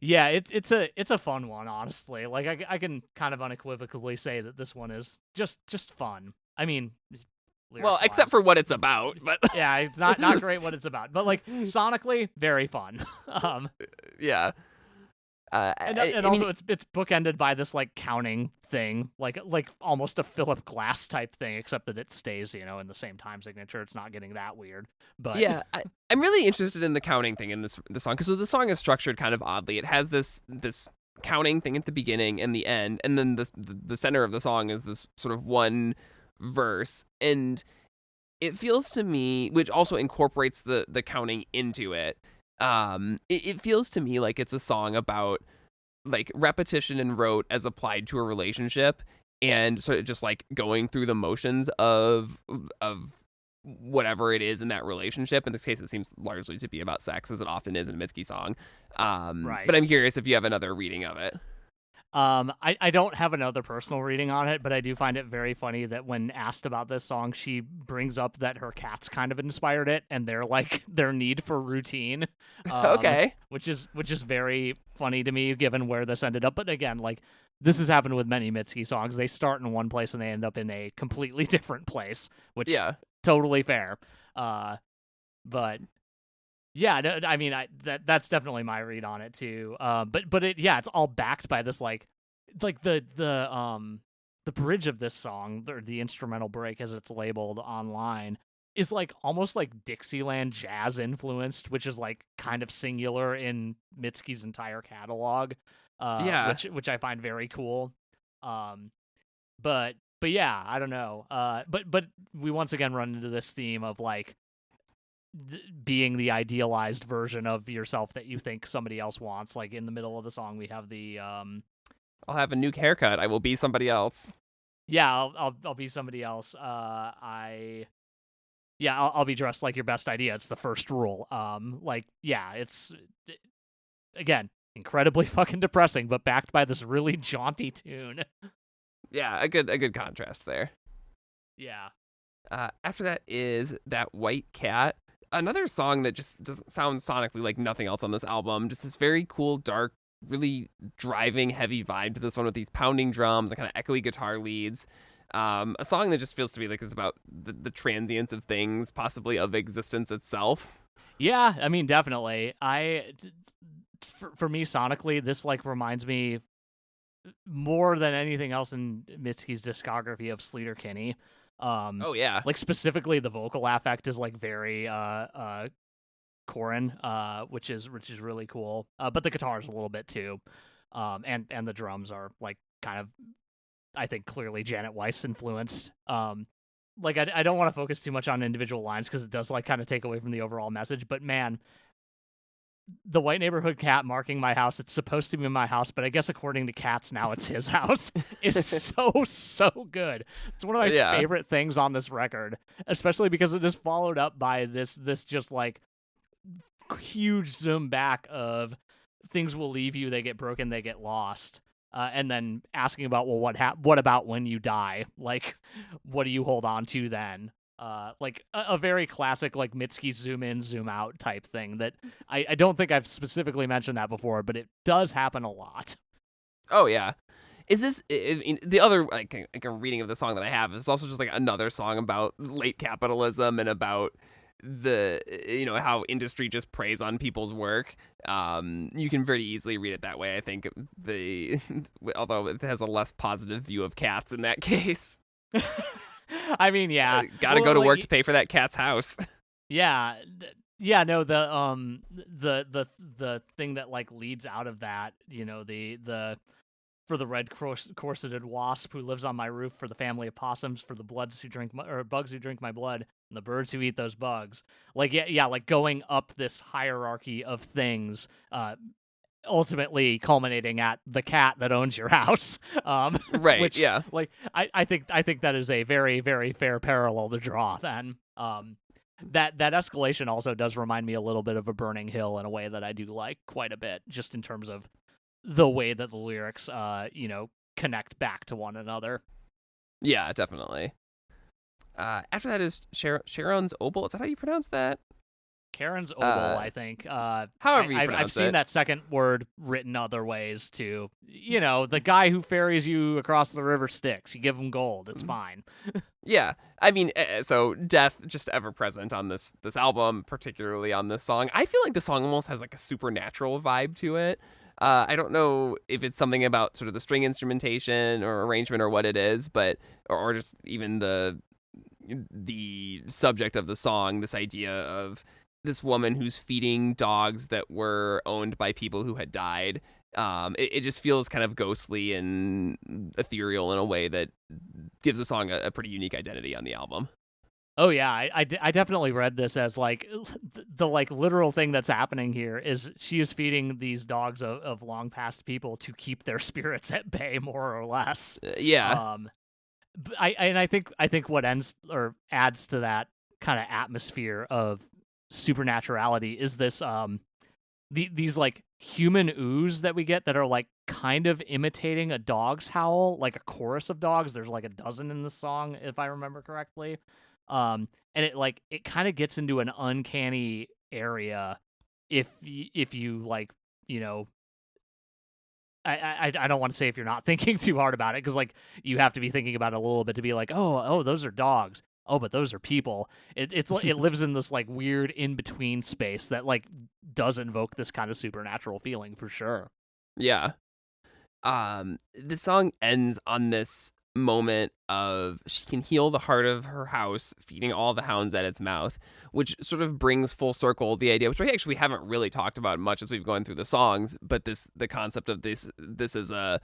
Yeah, it's a fun one, honestly. Like I can kind of unequivocally say that this one is just fun. I mean, Well, lyrics except wise, for what it's about, but yeah, it's not great what it's about, but like sonically, very fun. yeah. And I also mean, it's bookended by this like counting thing, like almost a Philip Glass type thing, except that it stays, in the same time signature. It's not getting that weird. But yeah, I'm really interested in the counting thing in this song because the song is structured kind of oddly. It has this counting thing at the beginning and the end, and then the center of the song is this sort of one verse, and it feels to me, which also incorporates the counting into it. It feels to me like it's a song about like repetition and rote as applied to a relationship, and sort of just like going through the motions of whatever it is in that relationship. In this case, it seems largely to be about sex, as it often is in a Mitski song. right. But I'm curious if you have another reading of it. I don't have another personal reading on it, but I do find it very funny that when asked about this song, she brings up that her cats kind of inspired it and their need for routine. Okay. Which is very funny to me given where this ended up. But again, like this has happened with many Mitski songs. They start in one place and they end up in a completely different place, which Yeah. totally fair. But yeah, I mean, that's definitely my read on it too. But it's all backed by this like the bridge of this song, or the instrumental break as it's labeled online, is like almost like Dixieland jazz influenced, which is like kind of singular in Mitski's entire catalog. Yeah. Which I find very cool. But yeah, I don't know. But we once again run into this theme of like being the idealized version of yourself that you think somebody else wants. Like in the middle of the song, we have the I'll have a new haircut. I will be somebody else. yeah, I'll be somebody else. I'll be dressed like your best idea. It's the first rule. It's again incredibly fucking depressing, but backed by this really jaunty tune. Yeah, a good contrast there. Yeah. After that is That White Cat, another song that just doesn't sound sonically like nothing else on this album. Just this very cool, dark, really driving, heavy vibe to this one with these pounding drums and kind of echoey guitar leads. A song that just feels to me like it's about the transience of things, possibly of existence itself. Yeah, I mean, definitely. For me, sonically, this like reminds me more than anything else in Mitski's discography of Sleater Kinney. Oh yeah, Like specifically the vocal affect is like very Corin, which is really cool. But the guitar's a little bit too. And the drums are like kind of, I think, clearly Janet Weiss influenced. Like I don't want to focus too much on individual lines because it does like kind of take away from the overall message, but man, the white neighborhood cat marking my house, it's supposed to be my house, but I guess according to Cats now it's his house, is so good. It's one of my favorite things on this record, especially because it is followed up by this just like huge zoom back of things will leave you, they get broken, they get lost. And then asking about, well, what about when you die? Like, what do you hold on to then? Like a very classic like Mitski zoom in, zoom out type thing that I don't think I've specifically mentioned that before, but it does happen a lot. Oh yeah. Is this the other like a reading of the song that I have is also just like another song about late capitalism and about the how industry just preys on people's work. You can very easily read it that way. I think although it has a less positive view of cats in that case. I mean, yeah, gotta go to work to pay for that cat's house. Yeah, no, the thing that like leads out of that, the for the red corseted wasp who lives on my roof, for the family of possums, for the bugs who drink my blood, and the birds who eat those bugs. Like like going up this hierarchy of things, ultimately culminating at the cat that owns your house. Right. Which, yeah. Like I think that is a very, very fair parallel to draw then. That escalation also does remind me a little bit of a Burning Hill in a way that I do like quite a bit, just in terms of the way that the lyrics, connect back to one another. Yeah, definitely. After that is Sharon's Opal. Is that how you pronounce that? Karen's Ogle, I think. However you I've pronounce seen it. that second word written other ways too. The guy who ferries you across the river Styx. You give him gold. It's fine. Yeah, I mean, so death just ever present on this album, particularly on this song. I feel like the song almost has like a supernatural vibe to it. I don't know if it's something about sort of the string instrumentation or arrangement or what it is, but or just even the subject of the song, this idea of this woman who's feeding dogs that were owned by people who had died. It just feels kind of ghostly and ethereal in a way that gives the song a pretty unique identity on the album. Oh yeah, I definitely read this as like the like literal thing that's happening here is she is feeding these dogs of long past people to keep their spirits at bay, more or less. Yeah. I think what ends or adds to that kind of atmosphere of supernaturality is this these like human oohs that we get that are like kind of imitating a dog's howl, like a chorus of dogs. There's like a dozen in the song, if I remember correctly. And it kind of gets into an uncanny area if you like, I don't want to say if you're not thinking too hard about it, because like you have to be thinking about it a little bit to be like, oh, those are dogs. Oh, but those are people. It lives in this like weird in between space that like does invoke this kind of supernatural feeling for sure. Yeah. The song ends on this moment of she can heal the heart of her house, feeding all the hounds at its mouth, which sort of brings full circle the idea, which we haven't really talked about much as we've gone through the songs, but the concept of this is an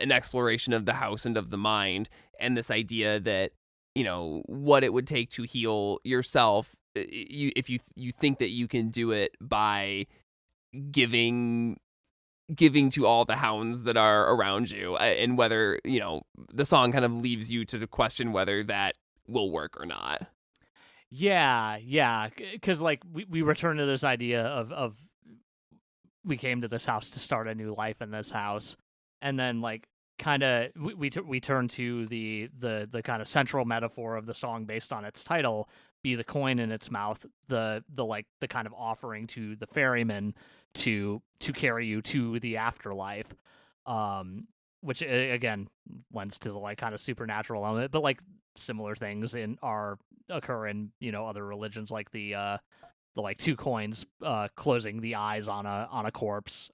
exploration of the house and of the mind, and this idea that what it would take to heal yourself, if you think that you can do it by giving to all the hounds that are around you, and whether the song kind of leaves you to question whether that will work or not. Yeah, because like we return to this idea of we came to this house to start a new life in this house, and then like kind of we turn to the kind of central metaphor of the song based on its title, be the coin in its mouth, the kind of offering to the ferryman to carry you to the afterlife, which again lends to the like kind of supernatural element, but like similar things occur in other religions, like the like two coins closing the eyes on a corpse,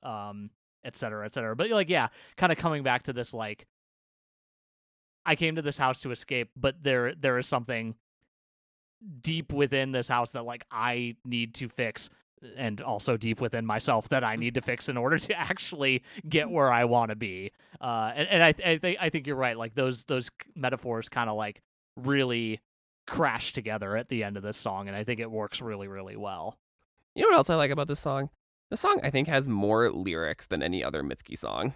et cetera, et cetera. But like, yeah, kind of coming back to this, like, I came to this house to escape, but there is something deep within this house that like I need to fix, and also deep within myself that I need to fix in order to actually get where I want to be. And I think you're right. Like those metaphors kind of like really crash together at the end of this song, and I think it works really, really well. You know what else I like about this song? The song, I think, has more lyrics than any other Mitski song.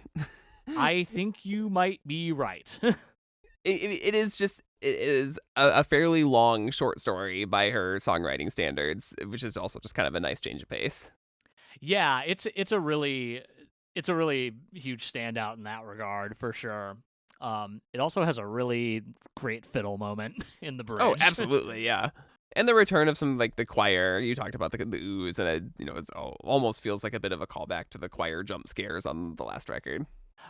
I think you might be right. It is a fairly long short story by her songwriting standards, which is also just kind of a nice change of pace. Yeah, it's a really huge standout in that regard for sure. It also has a really great fiddle moment in the bridge. Oh, absolutely, yeah. And the return of some like the choir. You talked about the ooze, and it almost feels like a bit of a callback to the choir jump scares on the last record.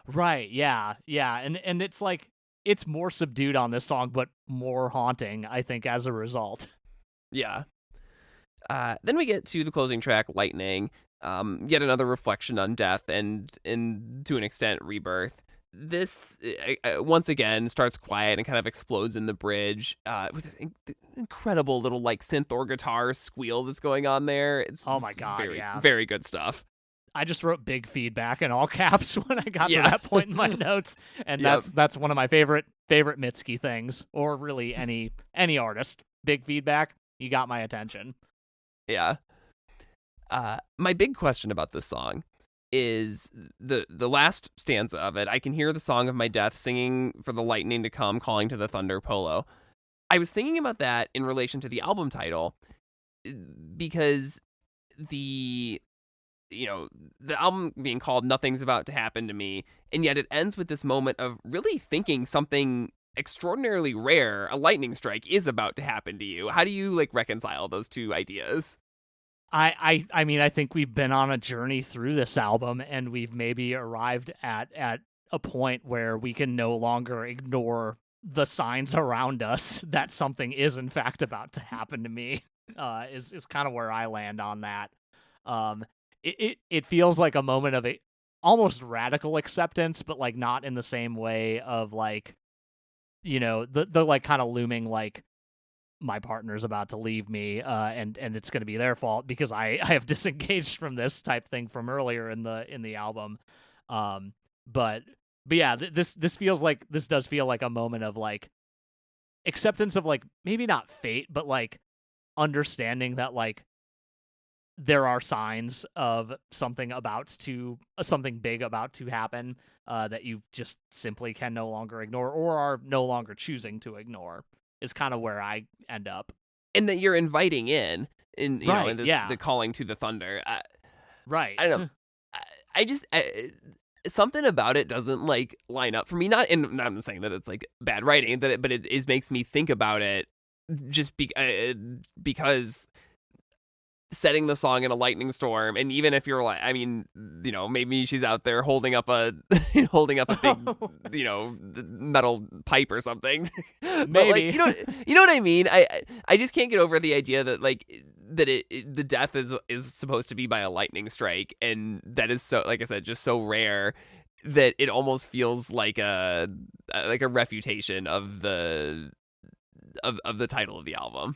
Right? Yeah, and it's like it's more subdued on this song, but more haunting, I think, as a result. Yeah. Then we get to the closing track, Lightning. Yet another reflection on death and to an extent rebirth. This once again starts quiet and kind of explodes in the bridge with this incredible little like synth or guitar squeal that's going on there. It's oh my god, very, yeah, very good stuff. I just wrote big feedback in all caps when I got to that point in my notes, and that's one of my favorite Mitski things, or really any artist. Big feedback, you got my attention. Yeah. My big question about this song is the last stanza of it. I can hear the song of my death singing for the lightning to come, calling to the thunder polo. I was thinking about that in relation to the album title, because the the album being called Nothing's About to Happen to Me, and yet it ends with this moment of really thinking something extraordinarily rare, a lightning strike, is about to happen to you. How do you like reconcile those two ideas? I mean, I think we've been on a journey through this album, and we've maybe arrived at a point where we can no longer ignore the signs around us that something is in fact about to happen to me. Is kind of where I land on that. Um, it feels like a moment of almost radical acceptance, but like not in the same way of like, the like kind of looming like my partner's about to leave me, and it's going to be their fault because I have disengaged from this type thing from earlier in the album. Um, but yeah, this feels like this does feel like a moment of like acceptance of like maybe not fate, but like understanding that like there are signs of something big about to happen, that you just simply can no longer ignore or are no longer choosing to ignore is kind of where I end up. And that you're inviting in Right, in this yeah. the calling to the thunder. Right. I don't know. I just something about it doesn't like line up for me. Not saying that it's like bad writing, but it is makes me think about it just because setting the song in a lightning storm, and even if you're like, I mean, maybe she's out there holding up a holding up a big metal pipe or something. But Maybe. like, you know what I mean. I just can't get over the idea that like that the death is supposed to be by a lightning strike, and that is so, like I said, just so rare that it almost feels like a refutation of the title of the album.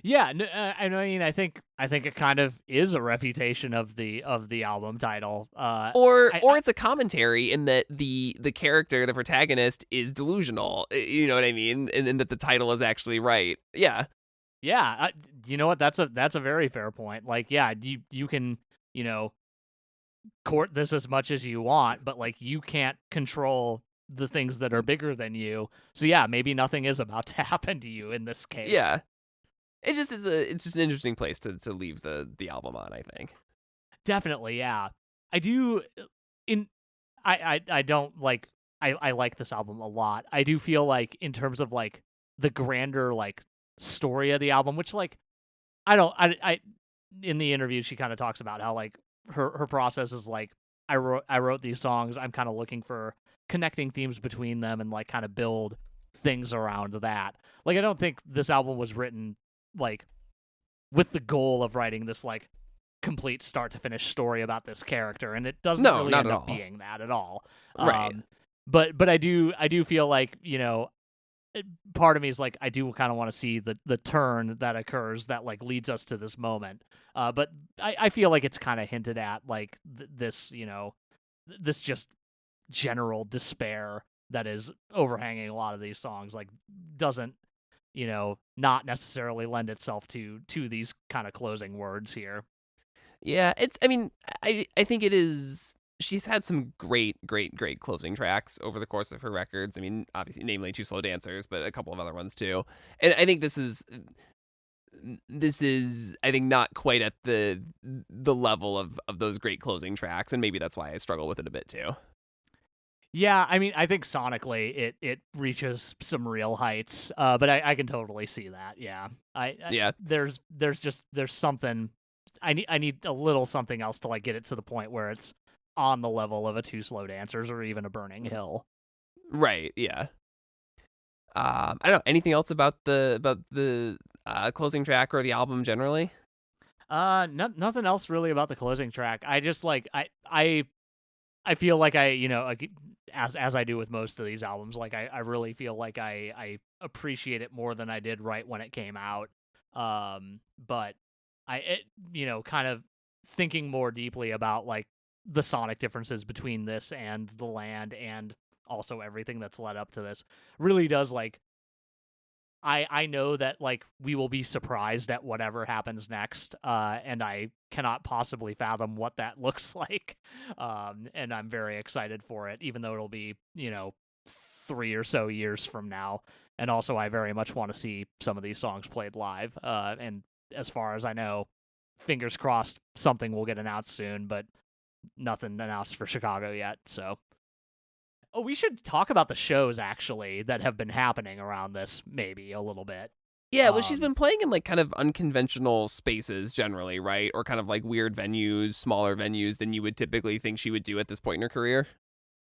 Yeah, I mean, I think it kind of is a refutation of the album title. Or it's a commentary in that the character, the protagonist, is delusional. You know what I mean? And that the title is actually right. Yeah. Yeah, you know what? That's a very fair point. Like, yeah, you can court this as much as you want, but like you can't control the things that are bigger than you. So yeah, maybe nothing is about to happen to you in this case. Yeah. It's just an interesting place to leave the album on, I think. Definitely, yeah. I do I don't like I like this album a lot. I do feel like in terms of like the grander like story of the album, which like I in the interview she kind of talks about how like her process is like I wrote these songs, I'm kind of looking for connecting themes between them and like kind of build things around that. Like I don't think this album was written like with the goal of writing this like complete start to finish story about this character, and it doesn't really end up being that at all. Right. But I do feel like part of me is like I do kind of want to see the turn that occurs that like leads us to this moment. But I feel like it's kind of hinted at like this this just general despair that is overhanging a lot of these songs like doesn't not necessarily lend itself to these kind of closing words here. Yeah, I mean, I think it is. She's had some great closing tracks over the course of her records. I mean, obviously, namely Two Slow Dancers, but a couple of other ones too. And I think this is I think not quite at the level of those great closing tracks, and maybe that's why I struggle with it a bit too. Yeah, I mean, I think sonically it reaches some real heights, but I can totally see that. Yeah, yeah. There's something. I need a little something else to like get it to the point where it's on the level of a Two Slow Dancers or even a Burning Hill. Right. Yeah. I don't know anything else about the closing track or the album generally. Nothing else really about the closing track. I just like I feel like as I do with most of these albums, like I really feel like I appreciate it more than I did right when it came out. But kind of thinking more deeply about like the sonic differences between this and The Land and also everything that's led up to this really does like I know that like we will be surprised at whatever happens next, and I cannot possibly fathom what that looks like, and I'm very excited for it, even though it'll be 3 or so years from now. And also, I very much want to see some of these songs played live, and as far as I know, fingers crossed something will get announced soon, but nothing announced for Chicago yet. So, oh, we should talk about the shows actually that have been happening around this, maybe a little bit. Yeah, well, she's been playing in like kind of unconventional spaces generally, right? Or kind of like weird venues, smaller venues than you would typically think she would do at this point in her career.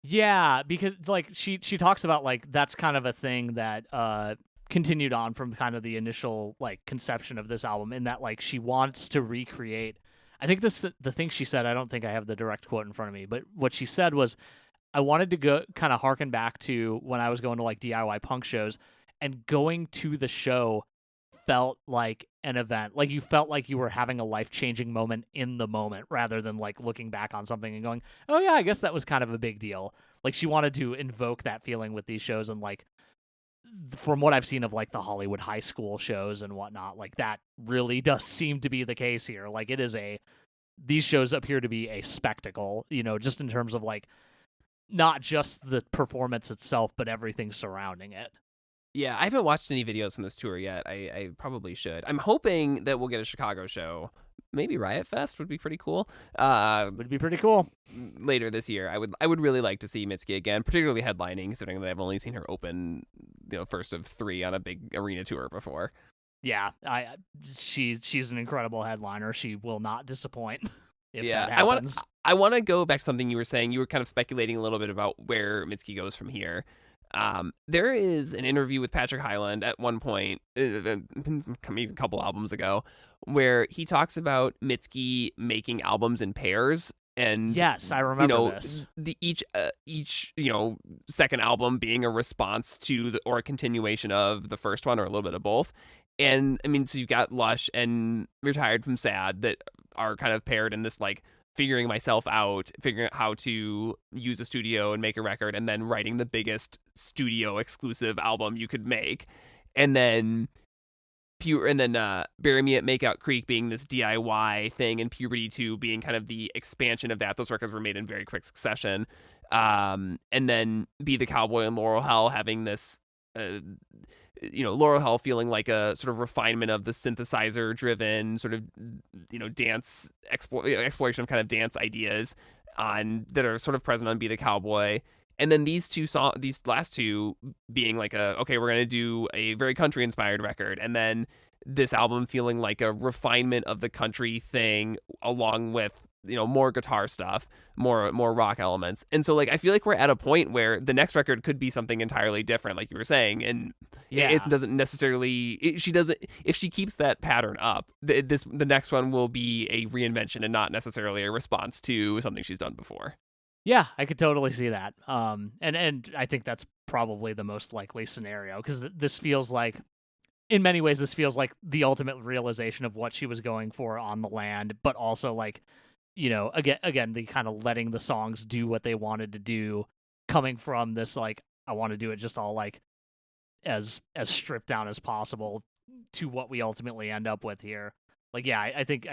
Yeah, because like she talks about like that's kind of a thing that continued on from kind of the initial like conception of this album, in that like she wants to recreate. I think this the thing she said. I don't think I have the direct quote in front of me, but what she said was, I wanted to go kind of harken back to when I was going to like DIY punk shows, and going to the show felt like an event. Like you felt like you were having a life-changing moment in the moment, rather than like looking back on something and going, oh yeah, I guess that was kind of a big deal. Like she wanted to invoke that feeling with these shows, and like from what I've seen of like the Hollywood high school shows and whatnot, like that really does seem to be the case here. Like these shows appear to be a spectacle, just in terms of like not just the performance itself, but everything surrounding it. Yeah, I haven't watched any videos from this tour yet. I probably should. I'm hoping that we'll get a Chicago show. Maybe Riot Fest would be pretty cool. Would be pretty cool. Later this year, I would really like to see Mitski again, particularly headlining, considering that I've only seen her open, first of 3 on a big arena tour before. Yeah, she's an incredible headliner. She will not disappoint. If that I happens. I want to go back to something you were saying. You were kind of speculating a little bit about where Mitski goes from here. There is an interview with Patrick Hyland at one point, maybe a couple albums ago, where he talks about Mitski making albums in pairs. And yes, I remember this. Each second album being a response to or a continuation of the first one, or a little bit of both. And I mean, so you've got Lush and Retired from Sad that are kind of paired in this like figuring myself out, figuring out how to use a studio and make a record, and then writing the biggest studio exclusive album you could make. And then Bury Me at Makeout Creek being this DIY thing, and Puberty 2 being kind of the expansion of that. Those records were made in very quick succession. And then Be the Cowboy and Laurel Hell having this Laurel Hell feeling like a sort of refinement of the synthesizer driven sort of dance exploration of kind of dance ideas that are sort of present on Be the Cowboy. And then these last two being like we're going to do a very country inspired record, and then this album feeling like a refinement of the country thing, along with more guitar stuff, more rock elements. And so like I feel like we're at a point where the next record could be something entirely different, like you were saying. And it doesn't necessarily, if she keeps that pattern up, the next one will be a reinvention and not necessarily a response to something she's done before. Yeah, I could totally see that. And I think that's probably the most likely scenario, because this feels like, in many ways, this feels like the ultimate realization of what she was going for on the land, but also like, again, the kind of letting the songs do what they wanted to do, coming from this like, I want to do it just all like as stripped down as possible, to what we ultimately end up with here. Like, yeah, I think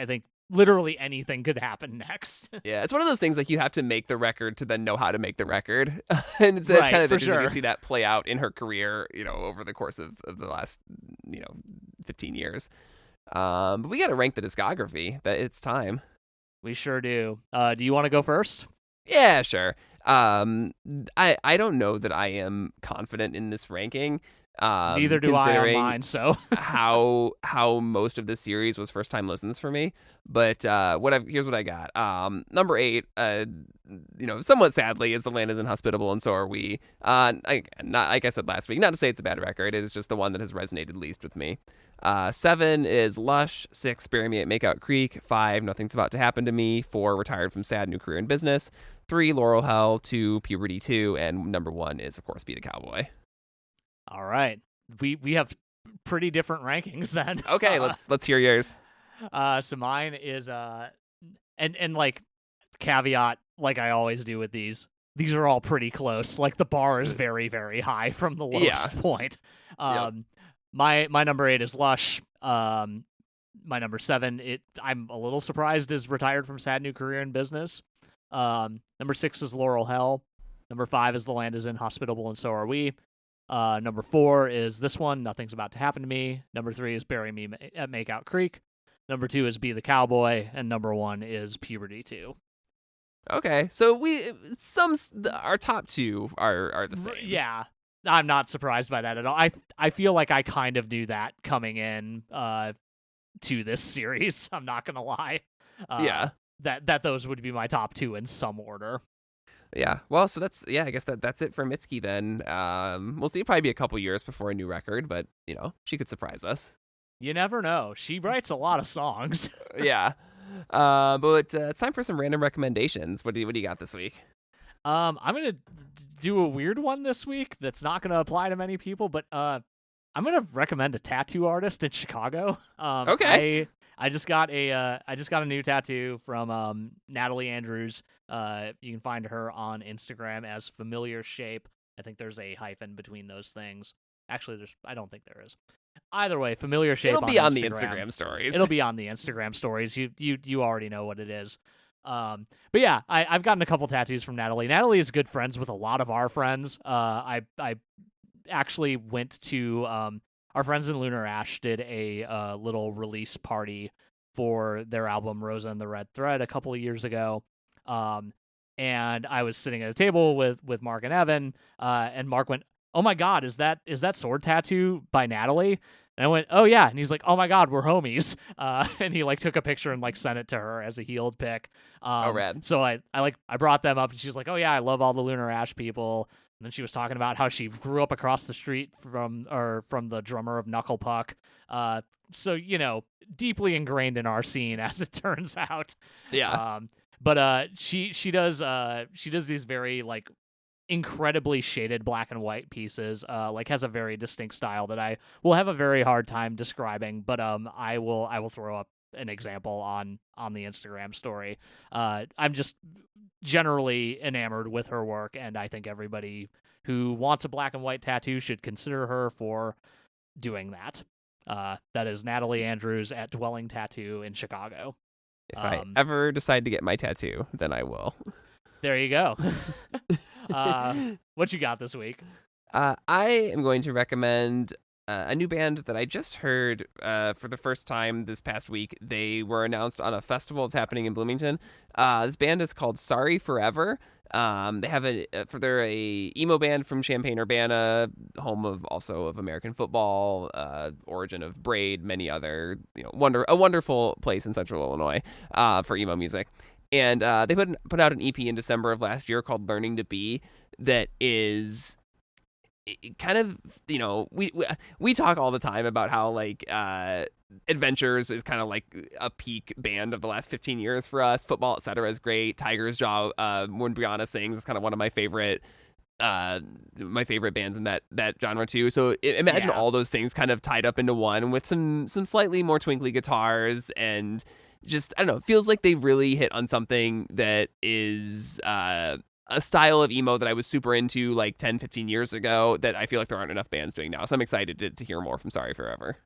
literally anything could happen next. Yeah, it's one of those things like you have to make the record to then know how to make the record. And it's kind of interesting to see that play out in her career, over the course of the last, 15 years. But we got to rank the discography. That it's time. We sure do. Do you want to go first? Yeah, sure. I don't know that I am confident in this ranking. Neither do I on mine, so how most of this series was first time listens for me. But here's what I got. Number 8, somewhat sadly, is The Land Is Inhospitable and So Are We. Like I said last week, not to say it's a bad record, it's just the one that has resonated least with me. 7 is Lush. 6, Bury Me at Makeout Creek. 5, Nothing's About to Happen to Me. 4, Retired from Sad, New Career in Business. 3, Laurel Hell. 2, Puberty 2, and number 1 is of course Be the Cowboy. All right, we have pretty different rankings then. Okay, let's hear yours. So mine is and like caveat, like I always do with these are all pretty close. Like the bar is very, very high from the lowest point. My number 8 is Lush. My number 7, I'm a little surprised, is Retired from Sad, New Career in Business. Number 6 is Laurel Hell. Number 5 is The Land Is Inhospitable and So Are We. Number 4 is this one, Nothing's About to Happen to Me. Number 3 is Bury Me at Makeout Creek. Number 2 is Be the Cowboy, and number 1 is Puberty 2. Okay, so our top 2 are the same. Yeah, I'm not surprised by that at all. I feel like I kind of knew that coming in to this series. I'm not gonna lie. Yeah. That those would be my top 2 in some order. Yeah. Well, so I guess that's it for Mitski then. We'll see. It'll probably be a couple years before a new record, but she could surprise us. You never know. She writes a lot of songs. Yeah. But it's time for some random recommendations. What do you got this week? I'm gonna do a weird one this week that's not gonna apply to many people, but I'm gonna recommend a tattoo artist in Chicago. Okay. I just got a new tattoo from Natalie Andrews. You can find her on Instagram as Familiar Shape. I think there's a hyphen between those things. Actually, I don't think there is. Either way, Familiar Shape. It'll be on Instagram. the Instagram stories. It'll be on the Instagram stories. You already know what it is. But yeah, I've gotten a couple tattoos from Natalie. Natalie is good friends with a lot of our friends. I actually went to our friends in Lunar Ash did a little release party for their album Rosa and the Red Thread a couple of years ago. And I was sitting at a table with Mark and Evan, and Mark went, "Oh my God, is that sword tattoo by Natalie?" And I went, "Oh yeah," and he's like, "Oh my God, we're homies." And he took a picture and sent it to her as a healed pic. Oh, rad. So I brought them up, and she's like, "Oh yeah, I love all the Lunar Ash people." And then she was talking about how she grew up across the street from the drummer of Knuckle Puck. So deeply ingrained in our scene, as it turns out. Yeah. But she does these very incredibly shaded black and white pieces. Has a very distinct style that I will have a very hard time describing. But I will throw up an example on the Instagram story. I'm just generally enamored with her work, and I think everybody who wants a black and white tattoo should consider her for doing that. That is Natalie Andrews at Dwelling Tattoo in Chicago. If I ever decide to get my tattoo, then I will. There you go. What you got this week? I am going to recommend a new band that I just heard for the first time this past week. They were announced on a festival that's happening in Bloomington. This band is called Sorry Forever. They have they're a emo band from Champaign-Urbana, home of American football, origin of Braid, many other a wonderful place in Central Illinois for emo music. And they put out an EP in December of last year called Learning to Be that is kind of, we talk all the time about how Adventures is kind of like a peak band of the last 15 years for us. Football, etc. is great. Tiger's Jaw, when Brianna sings, is kind of one of my favorite bands in that genre too. So imagine all those things kind of tied up into one with some slightly more twinkly guitars, and just, I don't know, it feels like they really hit on something that is a style of emo that I was super into 10, 15 years ago that I feel like there aren't enough bands doing now. So I'm excited to hear more from Sorry Forever.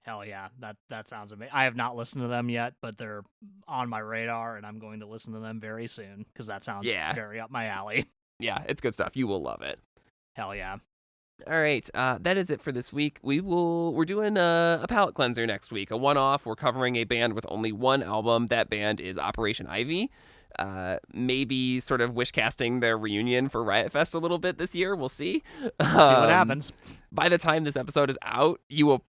Hell yeah, that sounds amazing. I have not listened to them yet, but they're on my radar, and I'm going to listen to them very soon because that sounds very up my alley. Yeah, it's good stuff. You will love it. Hell yeah. All right, that is it for this week. We're doing a palette cleanser next week, a one-off. We're covering a band with only one album. That band is Operation Ivy. Maybe sort of wish casting their reunion for Riot Fest a little bit this year. We'll see. See what happens. By the time this episode is out, you'll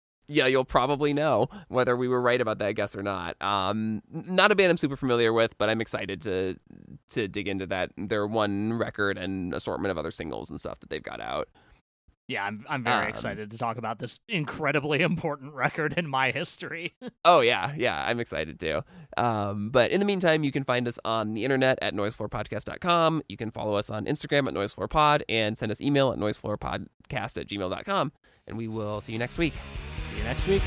probably know whether we were right about that guess or not. Not a band I'm super familiar with, but I'm excited to dig into their one record and assortment of other singles and stuff that they've got out. Yeah, I'm very excited to talk about this incredibly important record in my history. Oh, yeah, I'm excited too. But in the meantime, you can find us on the internet at noisefloorpodcast.com. You can follow us on Instagram at noisefloorpod and send us email at noisefloorpodcast@gmail.com. And we will see you next week. See you next week.